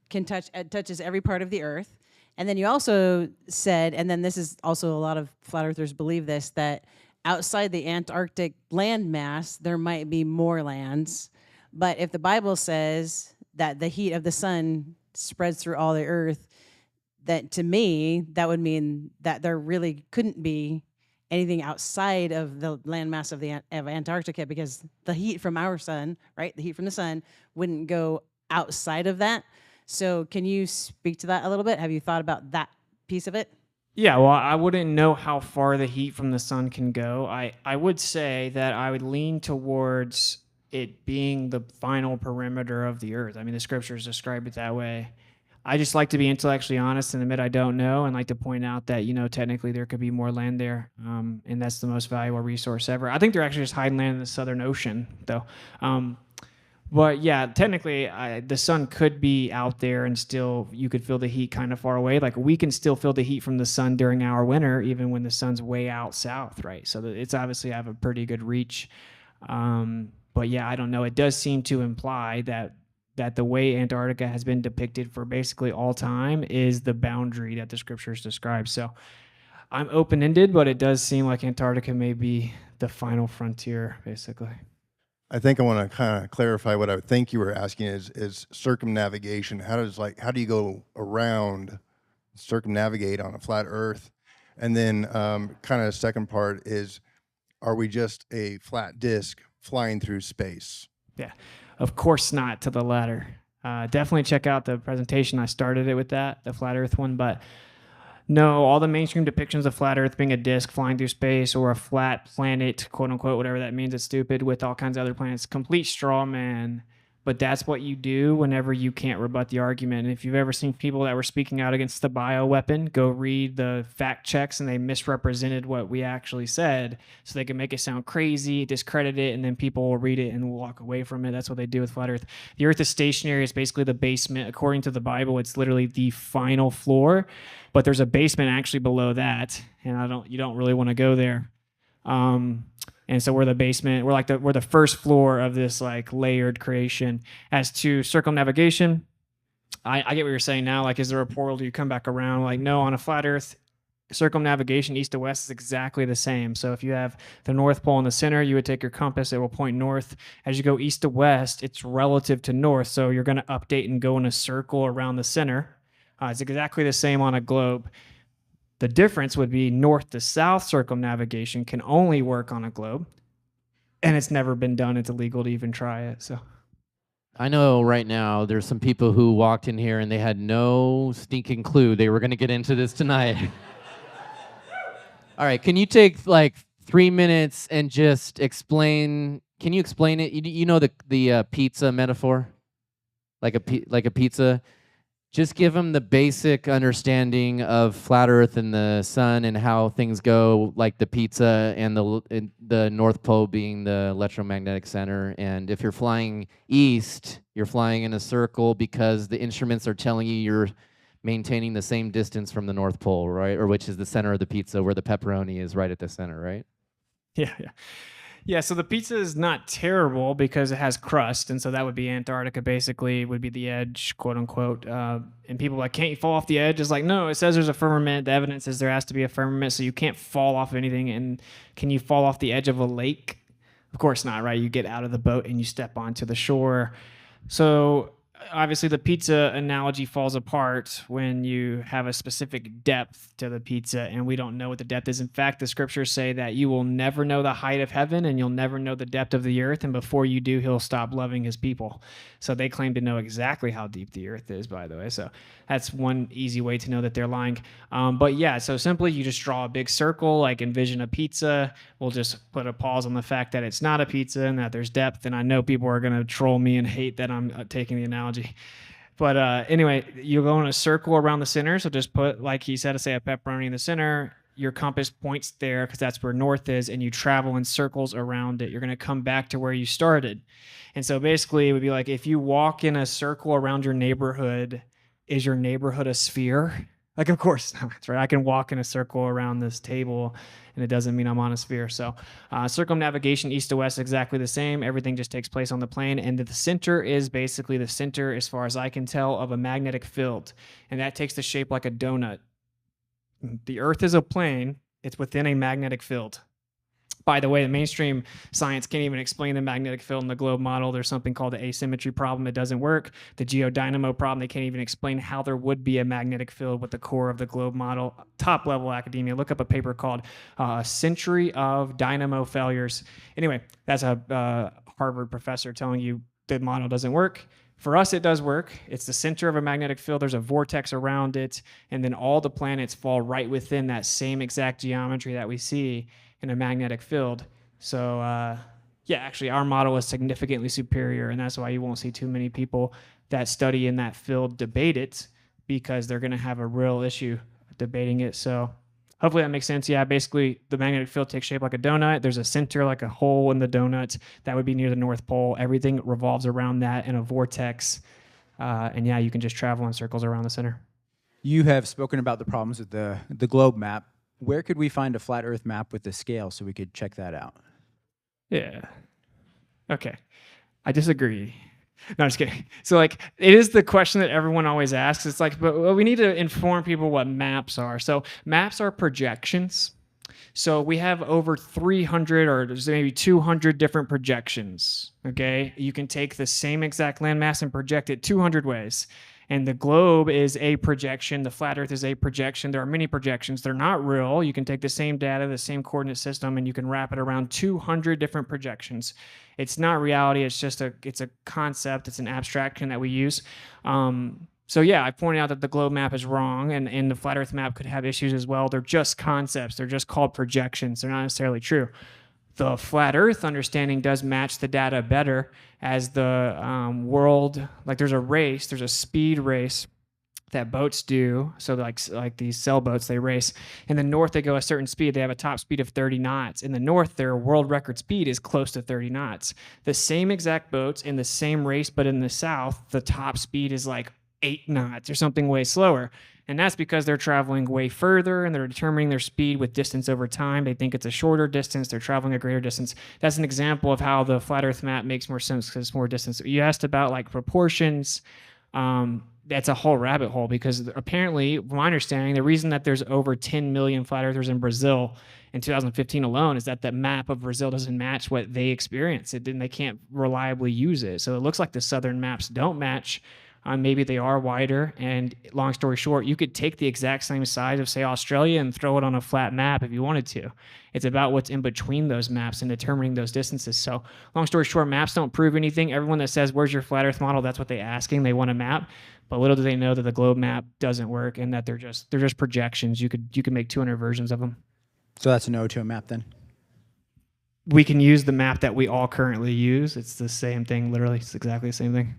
touches every part of the earth. And then you also said, and then this is also a lot of flat earthers believe this, that outside the Antarctic landmass, there might be more lands. But if the Bible says that the heat of the sun spreads through all the earth, that to me, that would mean that there really couldn't be anything outside of the landmass of Antarctica, because the heat from our sun, right, the heat from the sun wouldn't go outside of that. So can you speak to that a little bit? Have you thought about that piece of it? Yeah, well, I wouldn't know how far the heat from the sun can go. I would say that I would lean towards it being the final perimeter of the earth. I mean, the scriptures describe it that way. I just like to be intellectually honest and admit I don't know, and like to point out that, technically there could be more land there, and that's the most valuable resource ever. I think they're actually just hiding land in the Southern Ocean, though. But yeah, technically, the sun could be out there and still you could feel the heat kind of far away. Like we can still feel the heat from the sun during our winter, even when the sun's way out south, right? So it's obviously have a pretty good reach. But yeah, I don't know. It does seem to imply that the way Antarctica has been depicted for basically all time is the boundary that the scriptures describe. So I'm open-ended, but it does seem like Antarctica may be the final frontier, basically. I think I want to kind of clarify what I think you were asking is circumnavigation. How do you go around, circumnavigate on a flat Earth? And then kind of the second part is, are we just a flat disk flying through space? Yeah, of course not to the latter. Definitely check out the presentation. I started it with that, the flat Earth one, but no, all the mainstream depictions of flat Earth being a disk flying through space or a flat planet, quote unquote, whatever that means, it's stupid, with all kinds of other planets, complete straw man. But that's what you do whenever you can't rebut the argument. And if you've ever seen people that were speaking out against the bioweapon, go read the fact checks, and they misrepresented what we actually said so they can make it sound crazy, discredit it, and then people will read it and walk away from it. That's what they do with flat Earth. The Earth is stationary. It's basically the basement. According to the Bible, it's literally the final floor, but there's a basement actually below that, and you don't really want to go there. And so we're the basement. We're the first floor of this like layered creation. As to circumnavigation, I get what you're saying now. Like, is there a portal? Do you come back around? Like, no, on a flat Earth, circumnavigation east to west is exactly the same. So if you have the North Pole in the center, you would take your compass. It will point north. As you go east to west, it's relative to north. So you're going to update and go in a circle around the center. It's exactly the same on a globe. The difference would be north to south circumnavigation can only work on a globe, and it's never been done. It's illegal to even try it. So I know right now there's some people who walked in here and they had no stinking clue they were going to get into this tonight. All right, can you take like 3 minutes and just explain? Can you explain it? You know the pizza metaphor, like a pizza. Just give them the basic understanding of flat Earth and the sun and how things go, like the pizza and the North Pole being the electromagnetic center. And if you're flying east, you're flying in a circle because the instruments are telling you you're maintaining the same distance from the North Pole, right? Or which is the center of the pizza, where the pepperoni is right at the center, right? Yeah, yeah. Yeah, so the pizza is not terrible because it has crust, and so that would be Antarctica, basically, would be the edge, quote unquote. And people are like, can't you fall off the edge? It's like, no, it says there's a firmament. The evidence is there has to be a firmament, so you can't fall off anything. And can you fall off the edge of a lake? Of course not, right? You get out of the boat and you step onto the shore. So obviously the pizza analogy falls apart when you have a specific depth to the pizza, and we don't know what the depth is. In fact, the scriptures say that you will never know the height of heaven and you'll never know the depth of the earth, and before you do, he'll stop loving his people. So they claim to know exactly how deep the earth is, by the way. So that's one easy way to know that they're lying. But yeah, so simply you just draw a big circle, like envision a pizza. We'll just put a pause on the fact that it's not a pizza and that there's depth, and I know people are going to troll me and hate that I'm taking the analogy. But anyway, you go in a circle around the center. So just put, like he said, say a pepperoni in the center. Your compass points there because that's where north is, and you travel in circles around it. You're going to come back to where you started. And so basically it would be like if you walk in a circle around your neighborhood, is your neighborhood a sphere? Like, of course not, right? I can walk in a circle around this table, and it doesn't mean I'm on a sphere. So circumnavigation east to west is exactly the same. Everything just takes place on the plane, and the center is basically the center, as far as I can tell, of a magnetic field, and that takes the shape like a donut. The Earth is a plane. It's within a magnetic field. By the way, the mainstream science can't even explain the magnetic field in the globe model. There's something called the asymmetry problem. It doesn't work. The geodynamo problem, they can't even explain how there would be a magnetic field with the core of the globe model. Top level academia. Look up a paper called A Century of Dynamo Failures. Anyway, that's a Harvard professor telling you the model doesn't work. For us, it does work. It's the center of a magnetic field. There's a vortex around it, and then all the planets fall right within that same exact geometry that we see in a magnetic field. So yeah, actually our model is significantly superior, and that's why you won't see too many people that study in that field debate it, because they're going to have a real issue debating it. So hopefully that makes sense. Yeah, basically the magnetic field takes shape like a donut. There's a center, like a hole in the donut. That would be near the North Pole. Everything revolves around that in a vortex. And yeah, you can just travel in circles around the center. You have spoken about the problems with the globe map. Where could we find a flat Earth map with the scale so we could check that out? Yeah. Okay. I disagree. No, I'm just kidding. So, like, it is the question that everyone always asks. It's like, but we need to inform people what maps are. So, maps are projections. So, we have over 300 or maybe 200 different projections. Okay. You can take the same exact landmass and project it 200 ways. And the globe is a projection. The flat Earth is a projection. There are many projections. They're not real. You can take the same data, the same coordinate system, and you can wrap it around 200 different projections. It's not reality. It's just it's a concept. It's an abstraction that we use. So yeah, I pointed out that the globe map is wrong, and the flat Earth map could have issues as well. They're just concepts. They're just called projections. They're not necessarily true. The flat Earth understanding does match the data better as the world, like there's a speed race that boats do. So like these sailboats, they race. In the north, they go a certain speed. They have a top speed of 30 knots. In the north, their world record speed is close to 30 knots. The same exact boats in the same race, but in the south, the top speed is like 8 knots or something way slower. And that's because they're traveling way further and they're determining their speed with distance over time. They think it's a shorter distance. They're traveling a greater distance. That's an example of how the flat Earth map makes more sense because it's more distance. You asked about like proportions. That's a whole rabbit hole because apparently, from my understanding, the reason that there's over 10 million flat earthers in Brazil in 2015 alone is that the map of Brazil doesn't match what they experience. They can't reliably use it. So it looks like the southern maps don't match. Maybe they are wider, and long story short, you could take the exact same size of, say, Australia and throw it on a flat map if you wanted to. It's about what's in between those maps and determining those distances. So long story short, maps don't prove anything. Everyone that says, where's your flat Earth model, that's what they're asking. They want a map. But little do they know that the globe map doesn't work and that they're just projections. You could make 200 versions of them. So that's a no to a map then? We can use the map that we all currently use. It's the same thing, literally. It's exactly the same thing.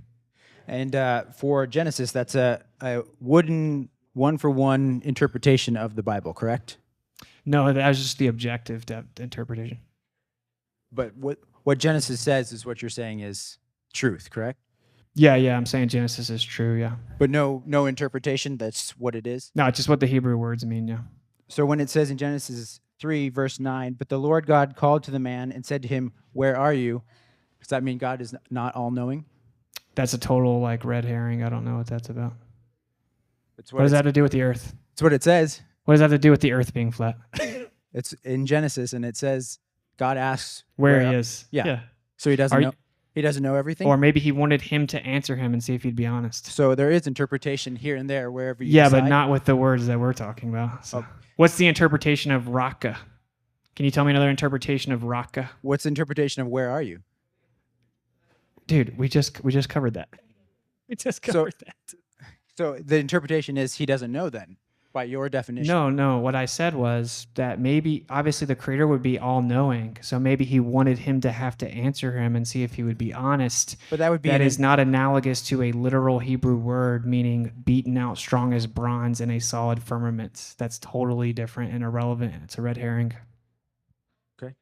And for Genesis, that's a wooden one-for-one interpretation of the Bible, correct? No, that was just the objective interpretation. But what Genesis says is what you're saying is truth, correct? Yeah, I'm saying Genesis is true, yeah. But no interpretation, that's what it is? No, it's just what the Hebrew words mean, yeah. So when it says in Genesis 3, verse 9, but the Lord God called to the man and said to him, where are you? Does that mean God is not all-knowing? That's a total, like, red herring. I don't know what that's about. What does that have to do with the earth? It's what it says. What does that have to do with the earth being flat? It's in Genesis, and it says God asks Where he is. Yeah. So he doesn't know. He doesn't know everything. Or maybe he wanted him to answer him and see if he'd be honest. So there is interpretation here and there wherever you Yeah, decide. but not with the words that we're talking about. So. What's the interpretation of Raka? Can you tell me another interpretation of Raka? What's the interpretation of where are you? Dude, we just covered that. We just covered that. So the interpretation is he doesn't know then, by your definition. No. What I said was that maybe, obviously, the Creator would be all-knowing, so maybe he wanted him to have to answer him and see if he would be honest. But that would be that is not analogous to a literal Hebrew word meaning beaten out strong as bronze in a solid firmament. That's totally different and irrelevant. It's a red herring. Okay.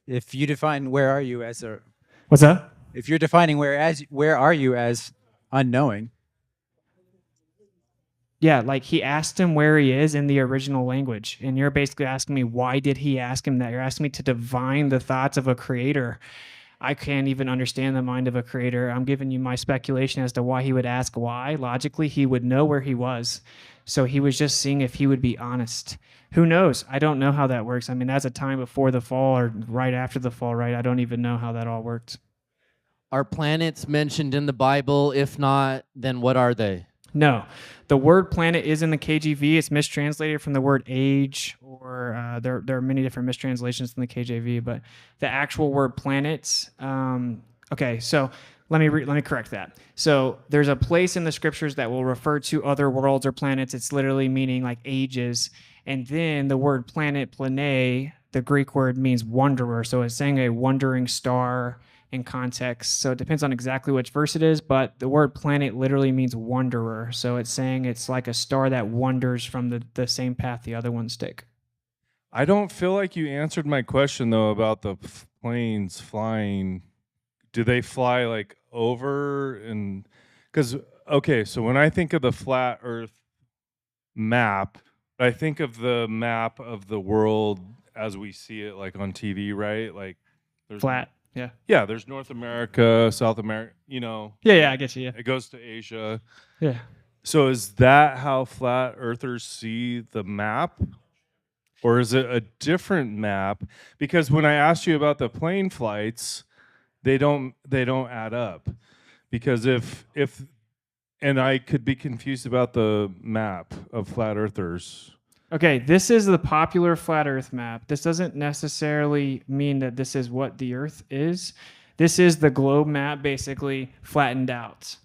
If you define where are you as a... What's that? If you're defining where are you as unknowing... Yeah, like he asked him where he is in the original language. And you're basically asking me, why did he ask him that? You're asking me to divine the thoughts of a creator. I can't even understand the mind of a creator. I'm giving you my speculation as to why he would ask why. Logically, he would know where he was. So he was just seeing if he would be honest. Who knows? I don't know how that works. I mean, that's a time before the fall or right after the fall, right? I don't even know how that all worked. Are planets mentioned in the Bible? If not, then what are they? No, the word planet is in the KJV. It's mistranslated from the word age, or there are many different mistranslations in the KJV. But the actual word planets. Okay, so let me correct that. So there's a place in the scriptures that will refer to other worlds or planets. It's literally meaning like ages, and then the word planet, plane, the Greek word means wanderer. So it's saying a wandering star. In context. So it depends on exactly which verse it is, but the word planet literally means wanderer. So it's saying it's like a star that wanders from the same path the other ones take. I don't feel like you answered my question, though, about the planes flying. Do they fly like over? And because, okay, so when I think of the flat Earth map, I think of the map of the world as we see it like on TV, right? Like there's flat. Yeah. Yeah, there's North America, South America, you know. Yeah, I get you, yeah. It goes to Asia. Yeah. So is that how flat earthers see the map? Or is it a different map? Because when I asked you about the plane flights, they don't add up. Because if and I could be confused about the map of flat earthers. Okay, this is the popular flat Earth map. This doesn't necessarily mean that this is what the Earth is. This is the globe map, basically flattened out.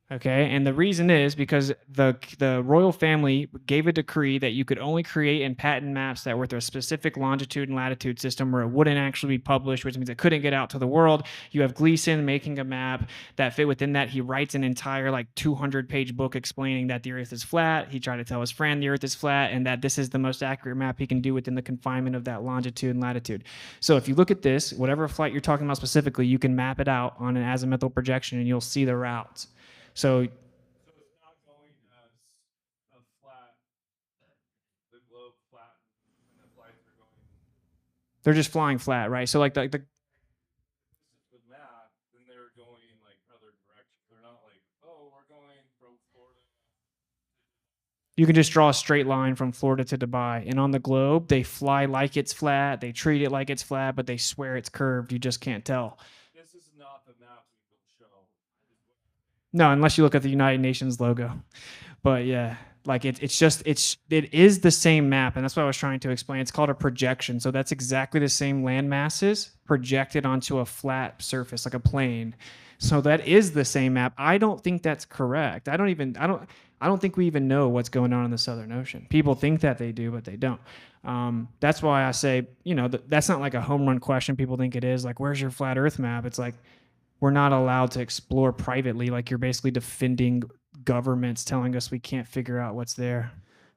Okay, and the reason is because the royal family gave a decree that you could only create and patent maps that were with a specific longitude and latitude system where it wouldn't actually be published, which means it couldn't get out to the world. You have Gleason making a map that fit within that. He writes an entire 200-page book explaining that the Earth is flat. He tried to tell his friend the Earth is flat and that this is the most accurate map he can do within the confinement of that longitude and latitude. So if you look at this, whatever flight you're talking about specifically, you can map it out on an azimuthal projection and you'll see the routes. So it's not going as a flat, the globe flat, and the flights are going. They're just flying flat, right? So like the with math, then they're going other directions. They're not we're going from Florida. You can just draw a straight line from Florida to Dubai, and on the globe they fly like it's flat. They treat it like it's flat, but they swear it's curved. You just can't tell. This is not the map we will show. No, unless you look at the United Nations logo. But yeah, it is the same map, and that's what I was trying to explain. It's called a projection. So that's exactly the same land masses projected onto a flat surface, like a plane. So that is the same map. I don't think that's correct. I don't think we even know what's going on in the Southern Ocean. People think that they do, but they don't. That's why I say, that's not like a home run question. People think it is. Like, where's your flat Earth map? It's like, we're not allowed to explore privately. Like, you're basically defending governments telling us we can't figure out what's there.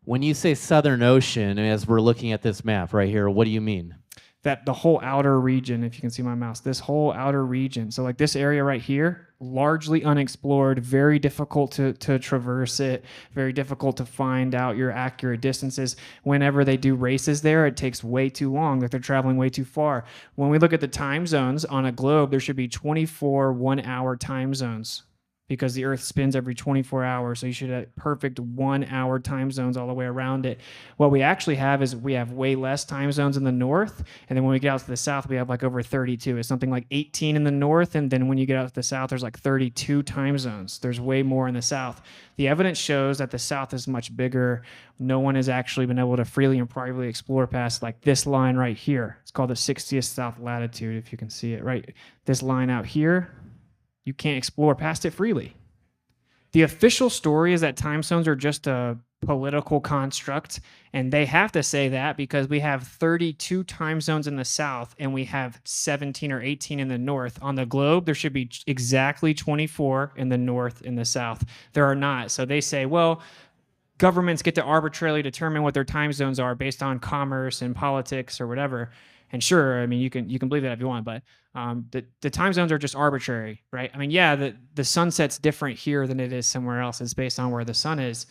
When you say Southern Ocean, as we're looking at this map right here, what do you mean? That the whole outer region, if you can see my mouse, this whole outer region. So like this area right here, largely unexplored, very difficult to traverse it, very difficult to find out your accurate distances. Whenever they do races there, it takes way too long, like they're traveling way too far. When we look at the time zones on a globe, there should be 24 1-hour time zones, because the Earth spins every 24 hours. So you should have perfect 1-hour time zones all the way around it. What we actually have is we have way less time zones in the north. And then when we get out to the south, we have like over 32. It's something like 18 in the north. And then when you get out to the south, there's like 32 time zones. There's way more in the south. The evidence shows that the south is much bigger. No one has actually been able to freely and privately explore past like this line right here. It's called the 60th south latitude, if you can see it, right? This line out here, you can't explore past it freely. The official story is that time zones are just a political construct, and they have to say that because we have 32 time zones in the south and we have 17 or 18 in the north. On the globe, there should be exactly 24 in the north and the south. There are not. So they say, well, governments get to arbitrarily determine what their time zones are based on commerce and politics or whatever. And sure, I mean, you can believe that if you want, but the time zones are just arbitrary, right? I mean, yeah, the sunset's different here than it is somewhere else. It's based on where the sun is.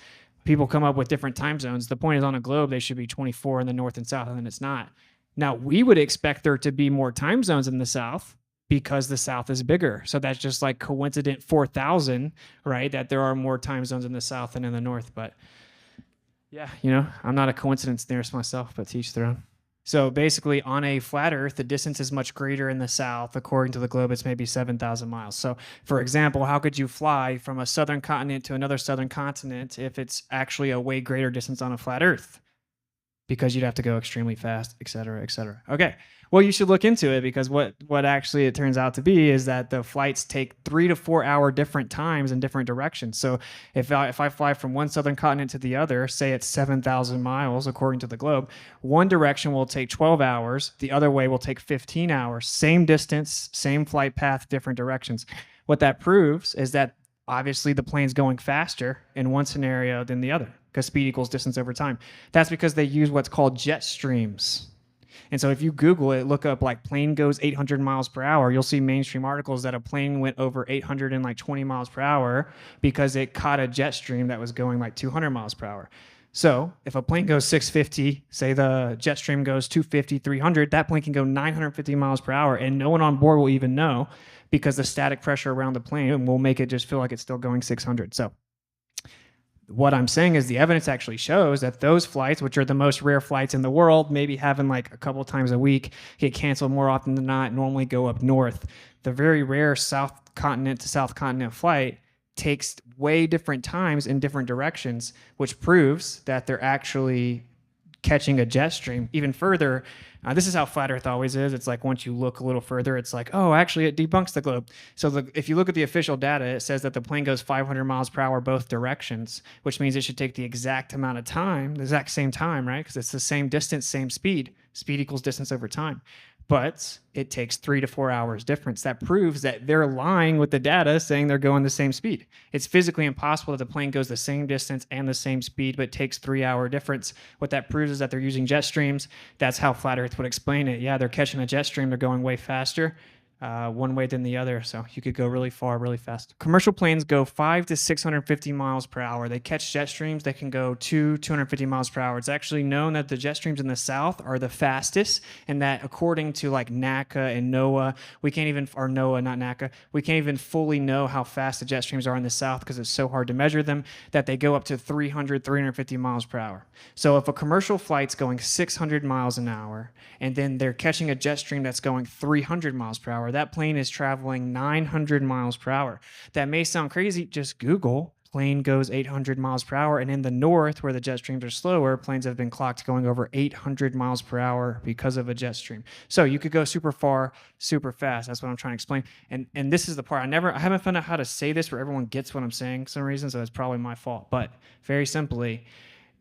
People come up with different time zones. The point is, on a globe, they should be 24 in the north and south, and then it's not. Now, we would expect there to be more time zones in the south because the south is bigger. So that's just like coincident 4,000, right? That there are more time zones in the south than in the north. But yeah, I'm not a coincidence theorist myself, but to each their own. So basically, on a flat Earth, the distance is much greater in the south. According to the globe, it's maybe 7,000 miles. So, for example, how could you fly from a southern continent to another southern continent if it's actually a way greater distance on a flat Earth? Because you'd have to go extremely fast, et cetera, et cetera. Okay, well, you should look into it, because what actually it turns out to be is that the flights take 3 to 4 hour different times in different directions. So if I fly from one southern continent to the other, say it's 7,000 miles according to the globe, one direction will take 12 hours, the other way will take 15 hours. Same distance, same flight path, different directions. What that proves is that obviously the plane's going faster in one scenario than the other, because speed equals distance over time. That's because they use what's called jet streams. And so if you Google it, look up like plane goes 800 miles per hour, you'll see mainstream articles that a plane went over 820 miles per hour because it caught a jet stream that was going like 200 miles per hour. So if a plane goes 650, say the jet stream goes 250, 300, that plane can go 950 miles per hour, and no one on board will even know, because the static pressure around the plane will make it just feel like it's still going 600. So what I'm saying is the evidence actually shows that those flights, which are the most rare flights in the world, maybe happen like a couple times a week, get canceled more often than not, normally go up north. The very rare south continent to south continent flight takes way different times in different directions, which proves that they're actually catching a jet stream. Even further, this is how flat Earth always is. It's like once you look a little further, it's like, oh, actually it debunks the globe. So if you look at the official data, it says that the plane goes 500 miles per hour both directions, which means it should take the exact amount of time, the exact same time, right? Because it's the same distance, same speed. Speed equals distance over time. But it takes 3 to 4 hours difference. That proves that they're lying with the data saying they're going the same speed. It's physically impossible that the plane goes the same distance and the same speed, but takes 3 hour difference. What that proves is that they're using jet streams. That's how Flat Earth would explain it. Yeah, they're catching a jet stream. They're going way faster. One way than the other, so you could go really far, really fast. Commercial planes go 5 to 650 miles per hour. They catch jet streams that can go 250 miles per hour. It's actually known that the jet streams in the south are the fastest, and that according to like NACA and NOAA, we can't even, or NOAA, not NACA, we can't even fully know how fast the jet streams are in the south because it's so hard to measure them, that they go up to 350 miles per hour. So if a commercial flight's going 600 miles an hour, and then they're catching a jet stream that's going 300 miles per hour, that plane is traveling 900 miles per hour. That may sound crazy. Just Google plane goes 800 miles per hour. And in the north, where the jet streams are slower, planes have been clocked going over 800 miles per hour because of a jet stream. So you could go super far, super fast. That's what I'm trying to explain. And this is the part I haven't found out how to say this where everyone gets what I'm saying for some reason, so it's probably my fault. But very simply,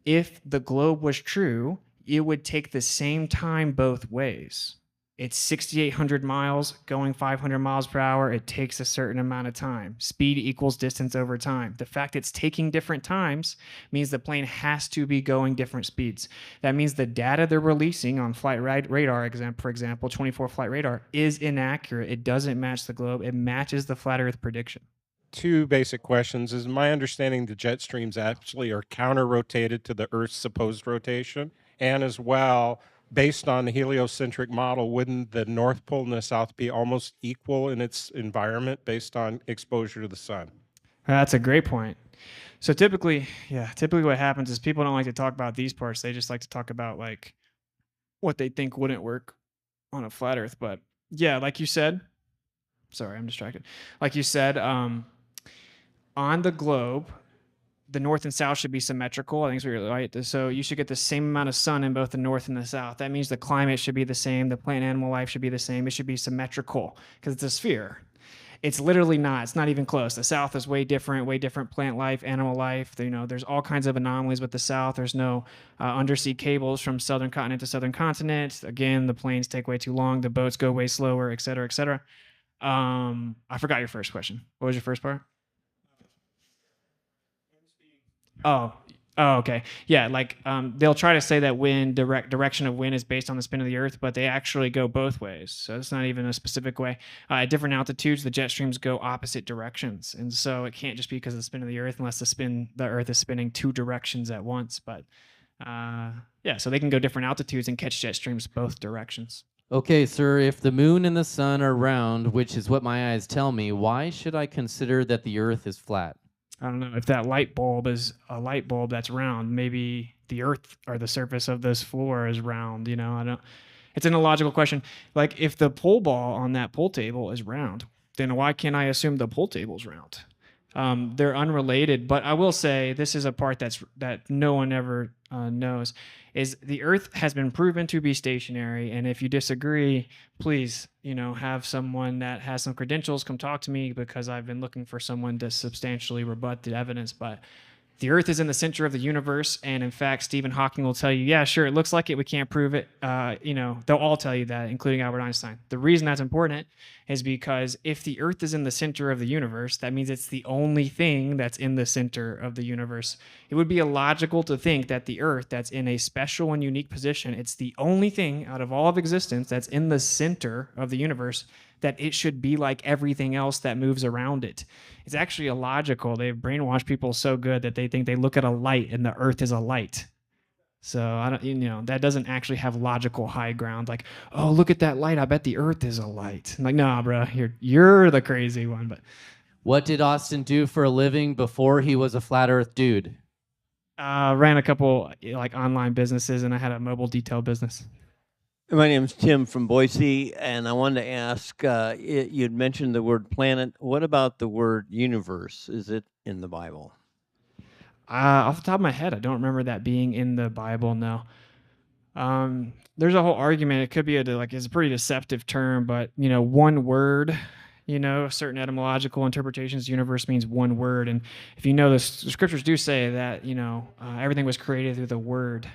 if the globe was true, it would take the same time both ways. It's 6,800 miles going 500 miles per hour. It takes a certain amount of time. Speed equals distance over time. The fact it's taking different times means the plane has to be going different speeds. That means the data they're releasing on flight radar, for example, 24 flight radar, is inaccurate. It doesn't match the globe. It matches the flat Earth prediction. Two basic questions. Is my understanding the jet streams actually are counter-rotated to the Earth's supposed rotation? And as well, based on the heliocentric model, wouldn't the North Pole and the South be almost equal in its environment based on exposure to the sun? That's a great point. So typically what happens is people don't like to talk about these parts. They just like to talk about like what they think wouldn't work on a flat Earth. But yeah, like you said, sorry, I'm distracted. Like you said, on the globe, the north and south should be symmetrical. I think it's right. So you should get the same amount of sun in both the north and the south. That means the climate should be the same. The plant and animal life should be the same. It should be symmetrical because it's a sphere. It's literally not. It's not even close. The south is way different plant life, animal life. There's all kinds of anomalies with the south. There's no undersea cables from southern continent to southern continent. Again, the planes take way too long. The boats go way slower, et cetera, et cetera. I forgot your first question. What was your first part? Oh, okay. Yeah, like they'll try to say that direction of wind is based on the spin of the Earth, but they actually go both ways. So it's not even a specific way. At different altitudes, the jet streams go opposite directions, and so it can't just be because of the spin of the Earth, unless the Earth is spinning two directions at once. But yeah, so they can go different altitudes and catch jet streams both directions. Okay, sir, if the moon and the sun are round, which is what my eyes tell me, why should I consider that the Earth is flat? I don't know if that light bulb is a light bulb that's round. Maybe the Earth or the surface of this floor is round. I don't. It's an illogical question. Like if the pool ball on that pool table is round, then why can't I assume the pool table's round? They're unrelated, but I will say this is a part that no one ever knows. Is the Earth has been proven to be stationary, and if you disagree, please, have someone that has some credentials come talk to me, because I've been looking for someone to substantially rebut the evidence. But the Earth is in the center of the universe, and in fact, Stephen Hawking will tell you, yeah, sure, it looks like it, we can't prove it. They'll all tell you that, including Albert Einstein. The reason that's important is because if the Earth is in the center of the universe, that means it's the only thing that's in the center of the universe. It would be illogical to think that the Earth, that's in a special and unique position, it's the only thing out of all of existence that's in the center of the universe, that it should be like everything else that moves around it. It's actually illogical. They've brainwashed people so good that they think they look at a light and the Earth is a light. So I don't, that doesn't actually have logical high ground. Like, oh, look at that light. I bet the Earth is a light. I'm like, nah, bro, you're the crazy one. But what did Austin do for a living before he was a flat Earth dude? Ran a couple online businesses, and I had a mobile detail business. My name's Tim from Boise, and I wanted to ask, you'd mentioned the word planet. What about the word universe? Is it in the Bible? Off the top of my head, I don't remember that being in the Bible, no. There's a whole argument. It could be it's a pretty deceptive term, but, one word, certain etymological interpretations, universe means one word. And if the scriptures do say that, everything was created through the word.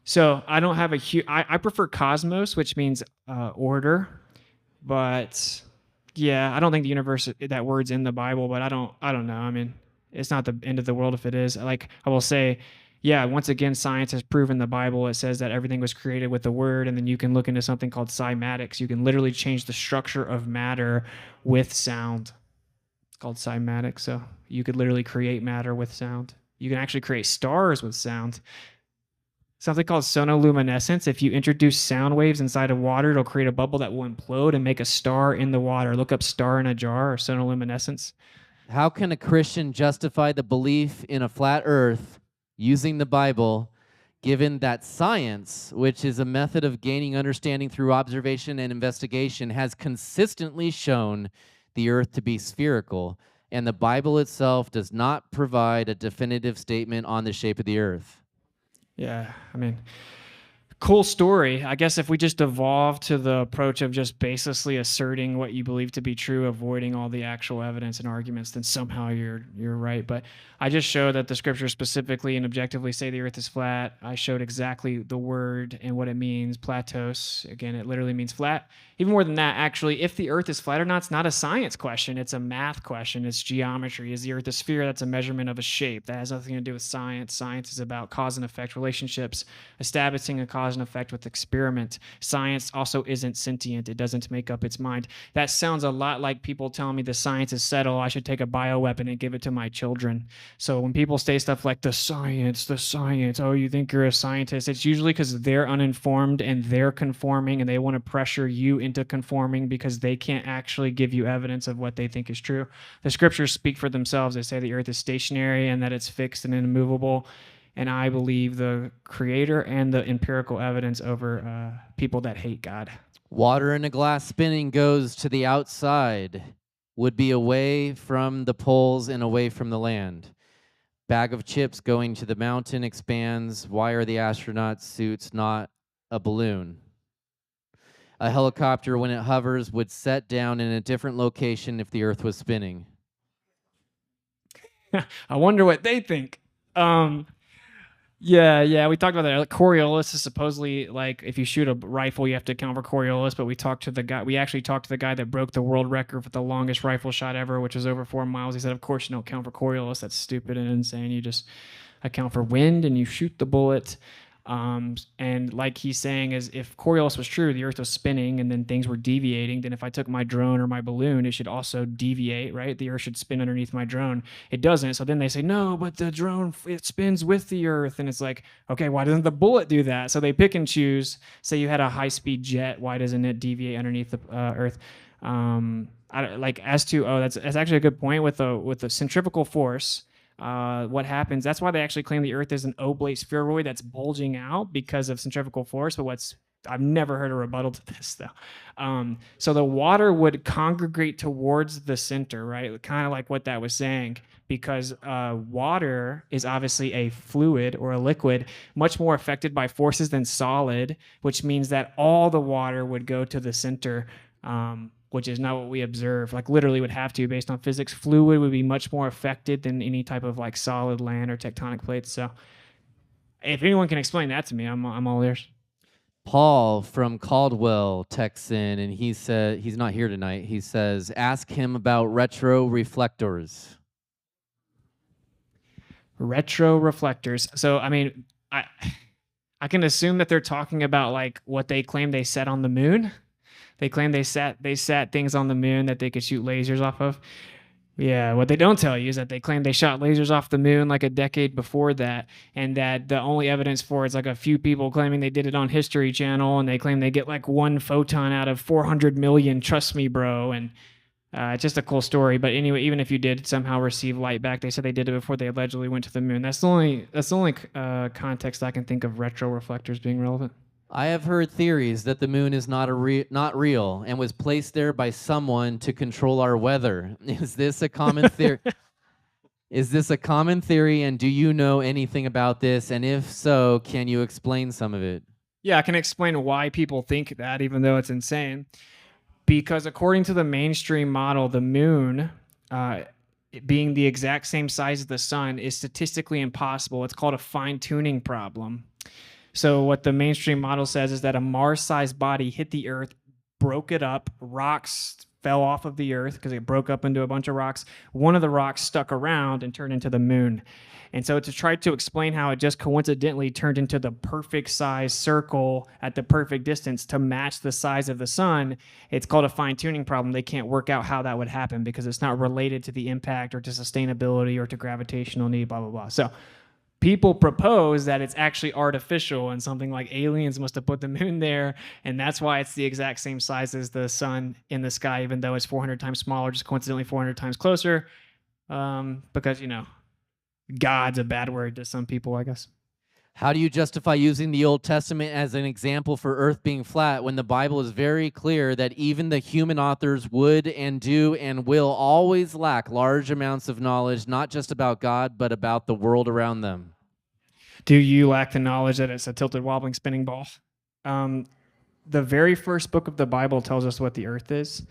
So I don't have I prefer cosmos, which means order, but yeah, I don't think the universe, that word's in the Bible, but I don't know. I mean, it's not the end of the world if it is. Like I will say, yeah, once again, science has proven the Bible. It says that everything was created with the word, and then you can look into something called cymatics. You can literally change the structure of matter with sound. It's called cymatics. So you could literally create matter with sound. You can actually create stars with sound. Something called sonoluminescence. If you introduce sound waves inside of water, it'll create a bubble that will implode and make a star in the water. Look up star in a jar or sonoluminescence. How can a Christian justify the belief in a flat Earth using the Bible, given that science, which is a method of gaining understanding through observation and investigation, has consistently shown the Earth to be spherical, and the Bible itself does not provide a definitive statement on the shape of the Earth? Yeah, I mean, Cool story. I guess if we just evolve to the approach of just baselessly asserting what you believe to be true, avoiding all the actual evidence and arguments, then somehow you're right. But I just showed that the scriptures specifically and objectively say the earth is flat. I showed exactly the word and what it means, platos. Again, it literally means flat. Even more than that, actually, if the earth is flat or not, it's not a science question. It's a math question. It's geometry. Is the earth a sphere? That's a measurement of a shape. That has nothing to do with science. Science is about cause and effect relationships, establishing a cause and effect with experiment. Science also isn't sentient. It doesn't make up its mind. That sounds a lot like people telling me the science is settled. I should take a bioweapon and give it to my children. So when people say stuff like the science, oh, you think you're a scientist, it's usually because they're uninformed and they're conforming and they want to pressure you into conforming because they can't actually give you evidence of what they think is true. The scriptures speak for themselves. They say the earth is stationary and that it's fixed and immovable. And I believe the creator and the empirical evidence over people that hate God. Water in a glass spinning goes to the outside, would be away from the poles and away from the land. Bag of chips going to the mountain expands. Why are the astronaut suits not a balloon? A helicopter, when it hovers, would set down in a different location if the earth was spinning. I wonder what they think. Yeah, we talked about that. Like, Coriolis is supposedly like if you shoot a rifle, you have to account for Coriolis. But we actually talked to the guy that broke the world record for the longest rifle shot ever, which was over 4 miles. He said, "Of course you don't count for Coriolis. That's stupid and insane. You just account for wind and you shoot the bullet." And like he's saying is if Coriolis was true, the earth was spinning and then things were deviating, then if I took my drone or my balloon, it should also deviate, right? The earth should spin underneath my drone. It doesn't. So then they say, no, but the drone, it spins with the earth. And it's like, okay, why doesn't the bullet do that? So they pick and choose. Say you had a high-speed jet, why doesn't it deviate underneath the earth? That's actually a good point with the centrifugal force. What happens, that's why they actually claim the earth is an oblate spheroid that's bulging out because of centrifugal force. But I've never heard a rebuttal to this though. So the water would congregate towards the center, right? Kind of like what that was saying, because water is obviously a fluid or a liquid, much more affected by forces than solid, which means that all the water would go to the center, which is not what we observe. Like literally would have to, based on physics. Fluid would be much more affected than any type of like solid land or tectonic plates. So if anyone can explain that to me, I'm all ears. Paul from Caldwell texts in, and he said he's not here tonight. He says, ask him about retroreflectors. Retroreflectors. So I mean, I can assume that they're talking about like what they claim they set on the moon. They claim they sat things on the moon that they could shoot lasers off of. Yeah, what they don't tell you is that they claim they shot lasers off the moon like a decade before that, and that the only evidence for it's like a few people claiming they did it on History Channel, and they claim they get like 1 photon out of 400 million. Trust me, bro. And it's just a cool story. But anyway, even if you did somehow receive light back, they said they did it before they allegedly went to the moon. That's the only context I can think of retroreflectors being relevant. I have heard theories that the moon is not real and was placed there by someone to control our weather. Is this a common theory? Is this a common theory, and do you know anything about this? And if so, can you explain some of it? Yeah, I can explain why people think that, even though it's insane. Because according to the mainstream model, the moon, being the exact same size as the sun, is statistically impossible. It's called a fine-tuning problem. So what the mainstream model says is that a Mars-sized body hit the Earth, broke it up, rocks fell off of the Earth because it broke up into a bunch of rocks. One of the rocks stuck around and turned into the moon. And so to try to explain how it just coincidentally turned into the perfect size circle at the perfect distance to match the size of the sun, it's called a fine-tuning problem. They can't work out how that would happen because it's not related to the impact or to sustainability or to gravitational need, blah, blah, blah. So people propose that it's actually artificial and something like aliens must have put the moon there, and that's why it's the exact same size as the sun in the sky, even though it's 400 times smaller, just coincidentally 400 times closer, because, God's a bad word to some people, I guess. How do you justify using the Old Testament as an example for Earth being flat when the Bible is very clear that even the human authors would and do and will always lack large amounts of knowledge, not just about God, but about the world around them? Do you lack the knowledge that it's a tilted, wobbling, spinning ball? The very first book of the Bible tells us what the earth is.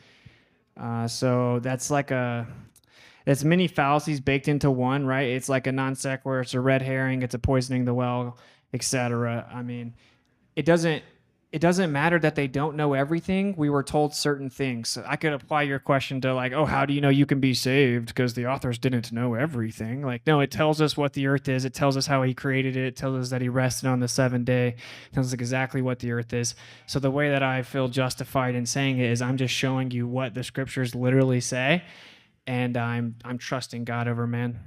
So that's like it's many fallacies baked into one, right? It's like a non sequitur, it's a red herring, it's a poisoning the well, etc. I mean, it doesn't matter that they don't know everything. We were told certain things. So I could apply your question to like, oh, how do you know you can be saved? Because the authors didn't know everything. Like, no, it tells us what the earth is. It tells us how he created it. It tells us that he rested on the seventh day. It tells us exactly what the earth is. So the way that I feel justified in saying it is I'm just showing you what the scriptures literally say, and I'm trusting God over man.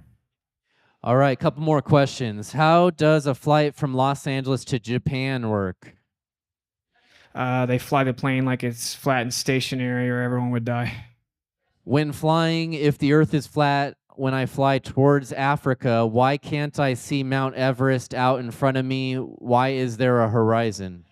All right, couple more questions. How does a flight from Los Angeles to Japan work? They fly the plane like it's flat and stationary, or everyone would die. When flying, if the earth is flat, when I fly towards Africa, why can't I see Mount Everest out in front of me? Why is there a horizon?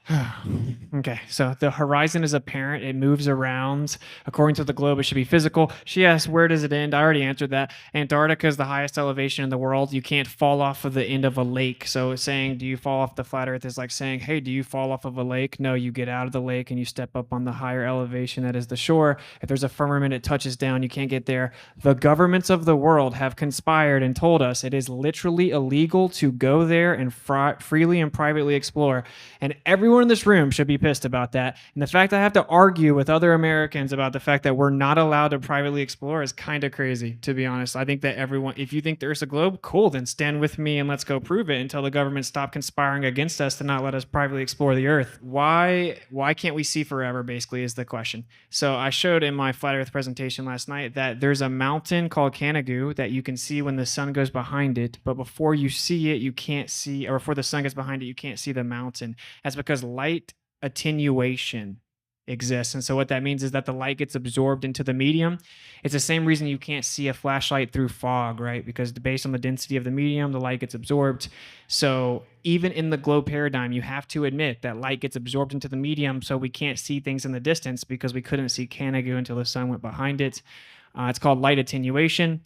Okay, so the horizon is apparent. It moves around. According to the globe, it should be physical. She asked, where does it end? I already answered that. Antarctica is the highest elevation in the world. You can't fall off of the end of a lake. So saying, do you fall off the flat earth is like saying, hey, do you fall off of a lake? No, you get out of the lake and you step up on the higher elevation that is the shore. If there's a firmament, it touches down. You can't get there. The governments of the world have conspired and told us it is literally illegal to go there and freely and privately explore. And everyone in this room should be pissed about that. And the fact I have to argue with other Americans about the fact that we're not allowed to privately explore is kind of crazy, to be honest. I think that everyone, if you think there's a globe, cool, then stand with me and let's go prove it until the government stop conspiring against us to not let us privately explore the earth. Why can't we see forever, basically, is the question. So I showed in my flat earth presentation last night that there's a mountain called Canigou that you can see when the sun goes behind it, but before you see it, you can't see, or before the sun gets behind it, you can't see the mountain. That's because light attenuation exists. And so what that means is that the light gets absorbed into the medium. It's the same reason you can't see a flashlight through fog, right? Because based on the density of the medium, the light gets absorbed. So even in the globe paradigm, you have to admit that light gets absorbed into the medium, so we can't see things in the distance because we couldn't see Canigou until the sun went behind it. It's called light attenuation.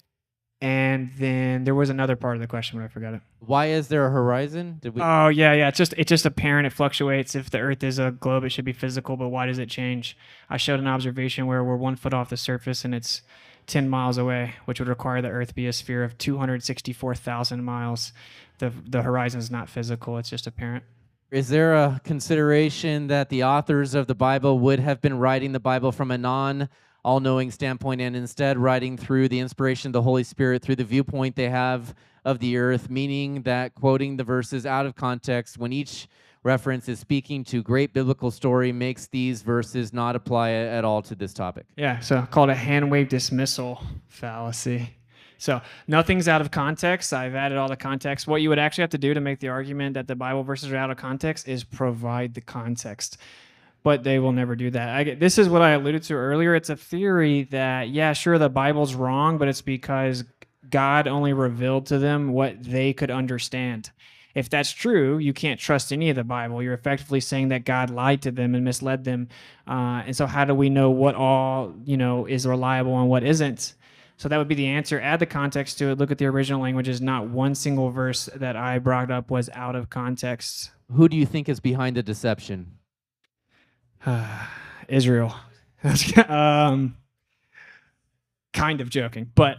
And then there was another part of the question, but I forgot it. Why is there a horizon? Oh, yeah. It's just apparent. It fluctuates. If the Earth is a globe, it should be physical, but why does it change? I showed an observation where we're 1 foot off the surface and it's 10 miles away, which would require the Earth be a sphere of 264,000 miles. The horizon is not physical. It's just apparent. Is there a consideration that the authors of the Bible would have been writing the Bible from a non-all-knowing standpoint and instead writing through the inspiration of the Holy Spirit through the viewpoint they have of the earth, meaning that quoting the verses out of context when each reference is speaking to great biblical story makes these verses not apply at all to this topic? Yeah, so called a hand wave dismissal fallacy. So nothing's out of context. I've added all the context. What you would actually have to do to make the argument that the Bible verses are out of context is provide the context. But they will never do that. This is what I alluded to earlier. It's a theory that, yeah, sure, the Bible's wrong, but it's because God only revealed to them what they could understand. If that's true, you can't trust any of the Bible. You're effectively saying that God lied to them and misled them. And so how do we know what all, is reliable and what isn't? So that would be the answer. Add the context to it. Look at the original languages. Not one single verse that I brought up was out of context. Who do you think is behind the deception? Israel. Kind of joking, but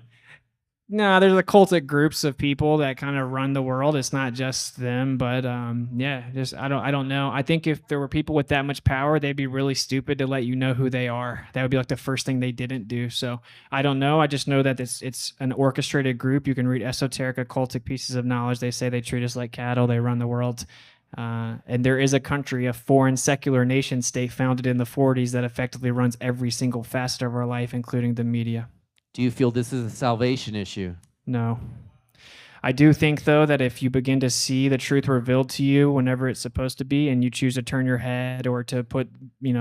no, there's occultic groups of people that kind of run the world. It's not just them, but I don't know. I think if there were people with that much power, they'd be really stupid to let you know who they are. That would be like the first thing they didn't do. So I don't know. I just know that it's an orchestrated group. You can read esoteric occultic pieces of knowledge. They say they treat us like cattle. They run the world. And there is a country, a foreign secular nation state founded in the 40s that effectively runs every single facet of our life, including the media. Do you feel this is a salvation issue? No. I do think, though, that if you begin to see the truth revealed to you whenever it's supposed to be, and you choose to turn your head or to put,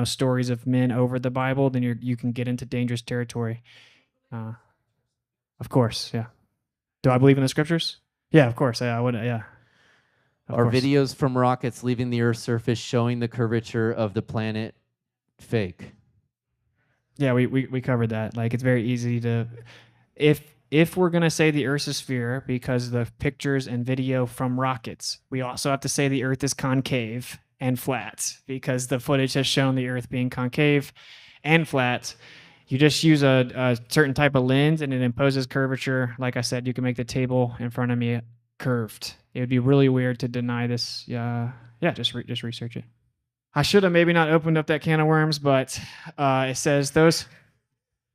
stories of men over the Bible, then you can get into dangerous territory. Of course, yeah. Do I believe in the scriptures? Yeah, of course. Yeah, I would. Yeah. Are videos from rockets leaving the Earth's surface showing the curvature of the planet fake? Yeah, we covered that. Like, it's very easy to, if we're gonna say the Earth's a sphere because the pictures and video from rockets, we also have to say the Earth is concave, and flat, because the footage has shown the Earth being concave and flat. You just use a certain type of lens and it imposes curvature. Like I said, you can make the table in front of me curved. It would be really weird to deny this. Yeah, just research it. I should have maybe not opened up that can of worms, but it says those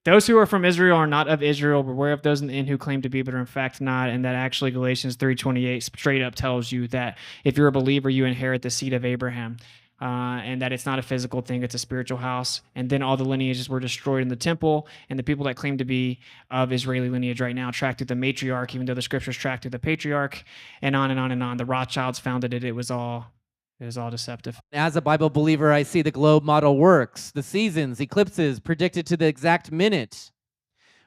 who are from Israel are not of Israel. Beware of those in the end who claim to be, but are in fact not. And that actually Galatians 3:28 straight up tells you that if you're a believer, you inherit the seed of Abraham. And that it's not a physical thing, it's a spiritual house. And then all the lineages were destroyed in the temple, and the people that claim to be of Israeli lineage right now track through the matriarch, even though the scriptures track through the patriarch, and on and on and on. The Rothschilds founded it. It was all deceptive. As a Bible believer, I see the globe model works. The seasons, eclipses predicted to the exact minute.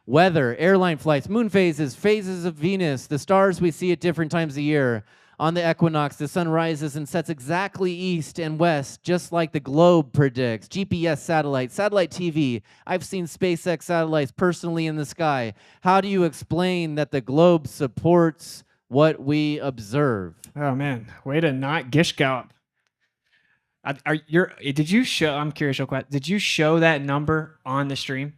Weather, airline flights, moon phases, phases of Venus, the stars we see at different times of year. On the equinox, the sun rises and sets exactly east and west, just like the globe predicts. GPS satellite TV. I've seen SpaceX satellites personally in the sky. How do you explain that the globe supports what we observe? Oh man, way to not gish gallop. Did you show? I'm curious real quick. Did you show that number on the stream?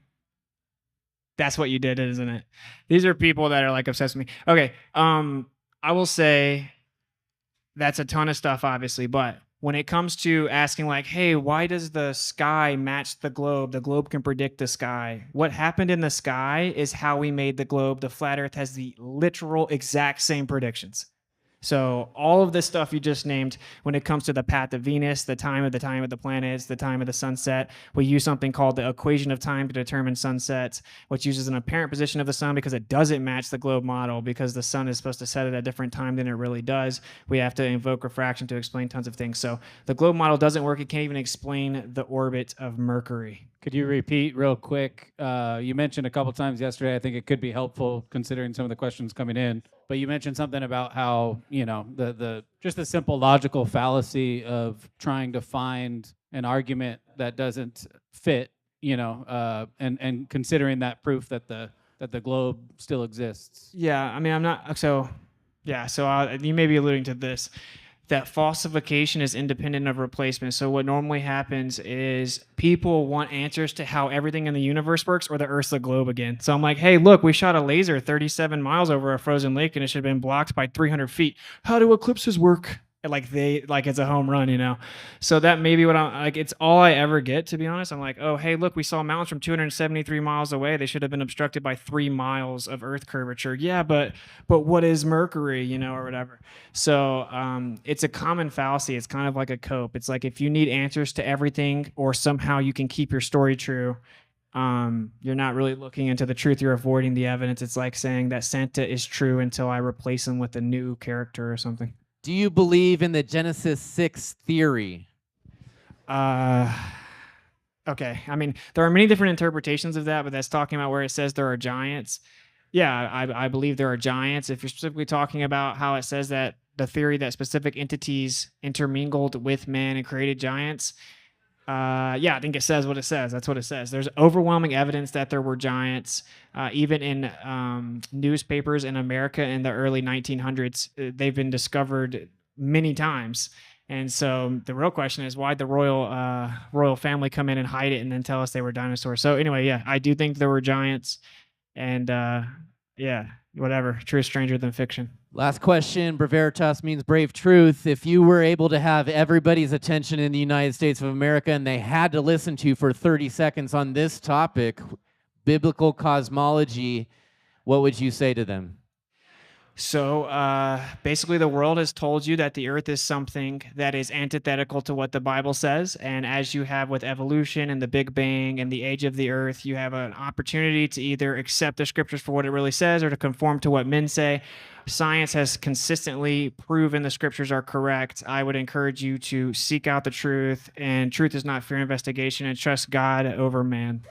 That's what you did, isn't it? These are people that are like obsessed with me. Okay, I will say that's a ton of stuff, obviously, but when it comes to asking like, hey, why does the sky match the globe? The globe can predict the sky. What happened in the sky is how we made the globe. The flat earth has the literal exact same predictions. So all of this stuff you just named, when it comes to the path of Venus, the time of the planets, the time of the sunset, we use something called the equation of time to determine sunsets, which uses an apparent position of the sun because it doesn't match the globe model, because the sun is supposed to set at a different time than it really does. We have to invoke refraction to explain tons of things. So the globe model doesn't work. It can't even explain the orbit of Mercury. Could you repeat real quick? You mentioned a couple times yesterday, I think it could be helpful considering some of the questions coming in, but you mentioned something about how, just the simple logical fallacy of trying to find an argument that doesn't fit, and considering that proof that the globe still exists. Yeah, I mean, I'm not, so you may be alluding to this, that falsification is independent of replacement. So what normally happens is people want answers to how everything in the universe works, or the Earth's a globe again. So I'm like, hey, look, we shot a laser 37 miles over a frozen lake and it should have been blocked by 300 feet. How do eclipses work? Like it's a home run, So that may be what I'm like. It's all I ever get, to be honest. I'm like, oh, hey, look, we saw mountains from 273 miles away. They should have been obstructed by 3 miles of Earth curvature. Yeah, but what is Mercury, or whatever. So it's a common fallacy. It's kind of like a cope. It's like if you need answers to everything, or somehow you can keep your story true, you're not really looking into the truth. You're avoiding the evidence. It's like saying that Santa is true until I replace him with a new character or something. Do you believe in the Genesis 6 theory? Okay. I mean, there are many different interpretations of that, but that's talking about where it says there are giants. Yeah, I believe there are giants. If you're specifically talking about how it says that the theory that specific entities intermingled with man and created giants, I think it says what it says. That's what it says. There's overwhelming evidence that there were giants. Even in newspapers in America in the early 1900s, they've been discovered many times. And so the real question is, why'd the royal family come in and hide it and then tell us they were dinosaurs? So anyway, yeah, I do think there were giants. And whatever, true is stranger than fiction. Last question. BRAVERITAS means brave truth. If you were able to have everybody's attention in the United States of America and they had to listen to you for 30 seconds on this topic, biblical cosmology, what would you say to them? So basically the world has told you that the earth is something that is antithetical to what the Bible says. And as you have with evolution and the Big Bang and the age of the earth, you have an opportunity to either accept the scriptures for what it really says or to conform to what men say. Science has consistently proven the scriptures are correct. I would encourage you to seek out the truth, and truth is not fear investigation, and trust God over man.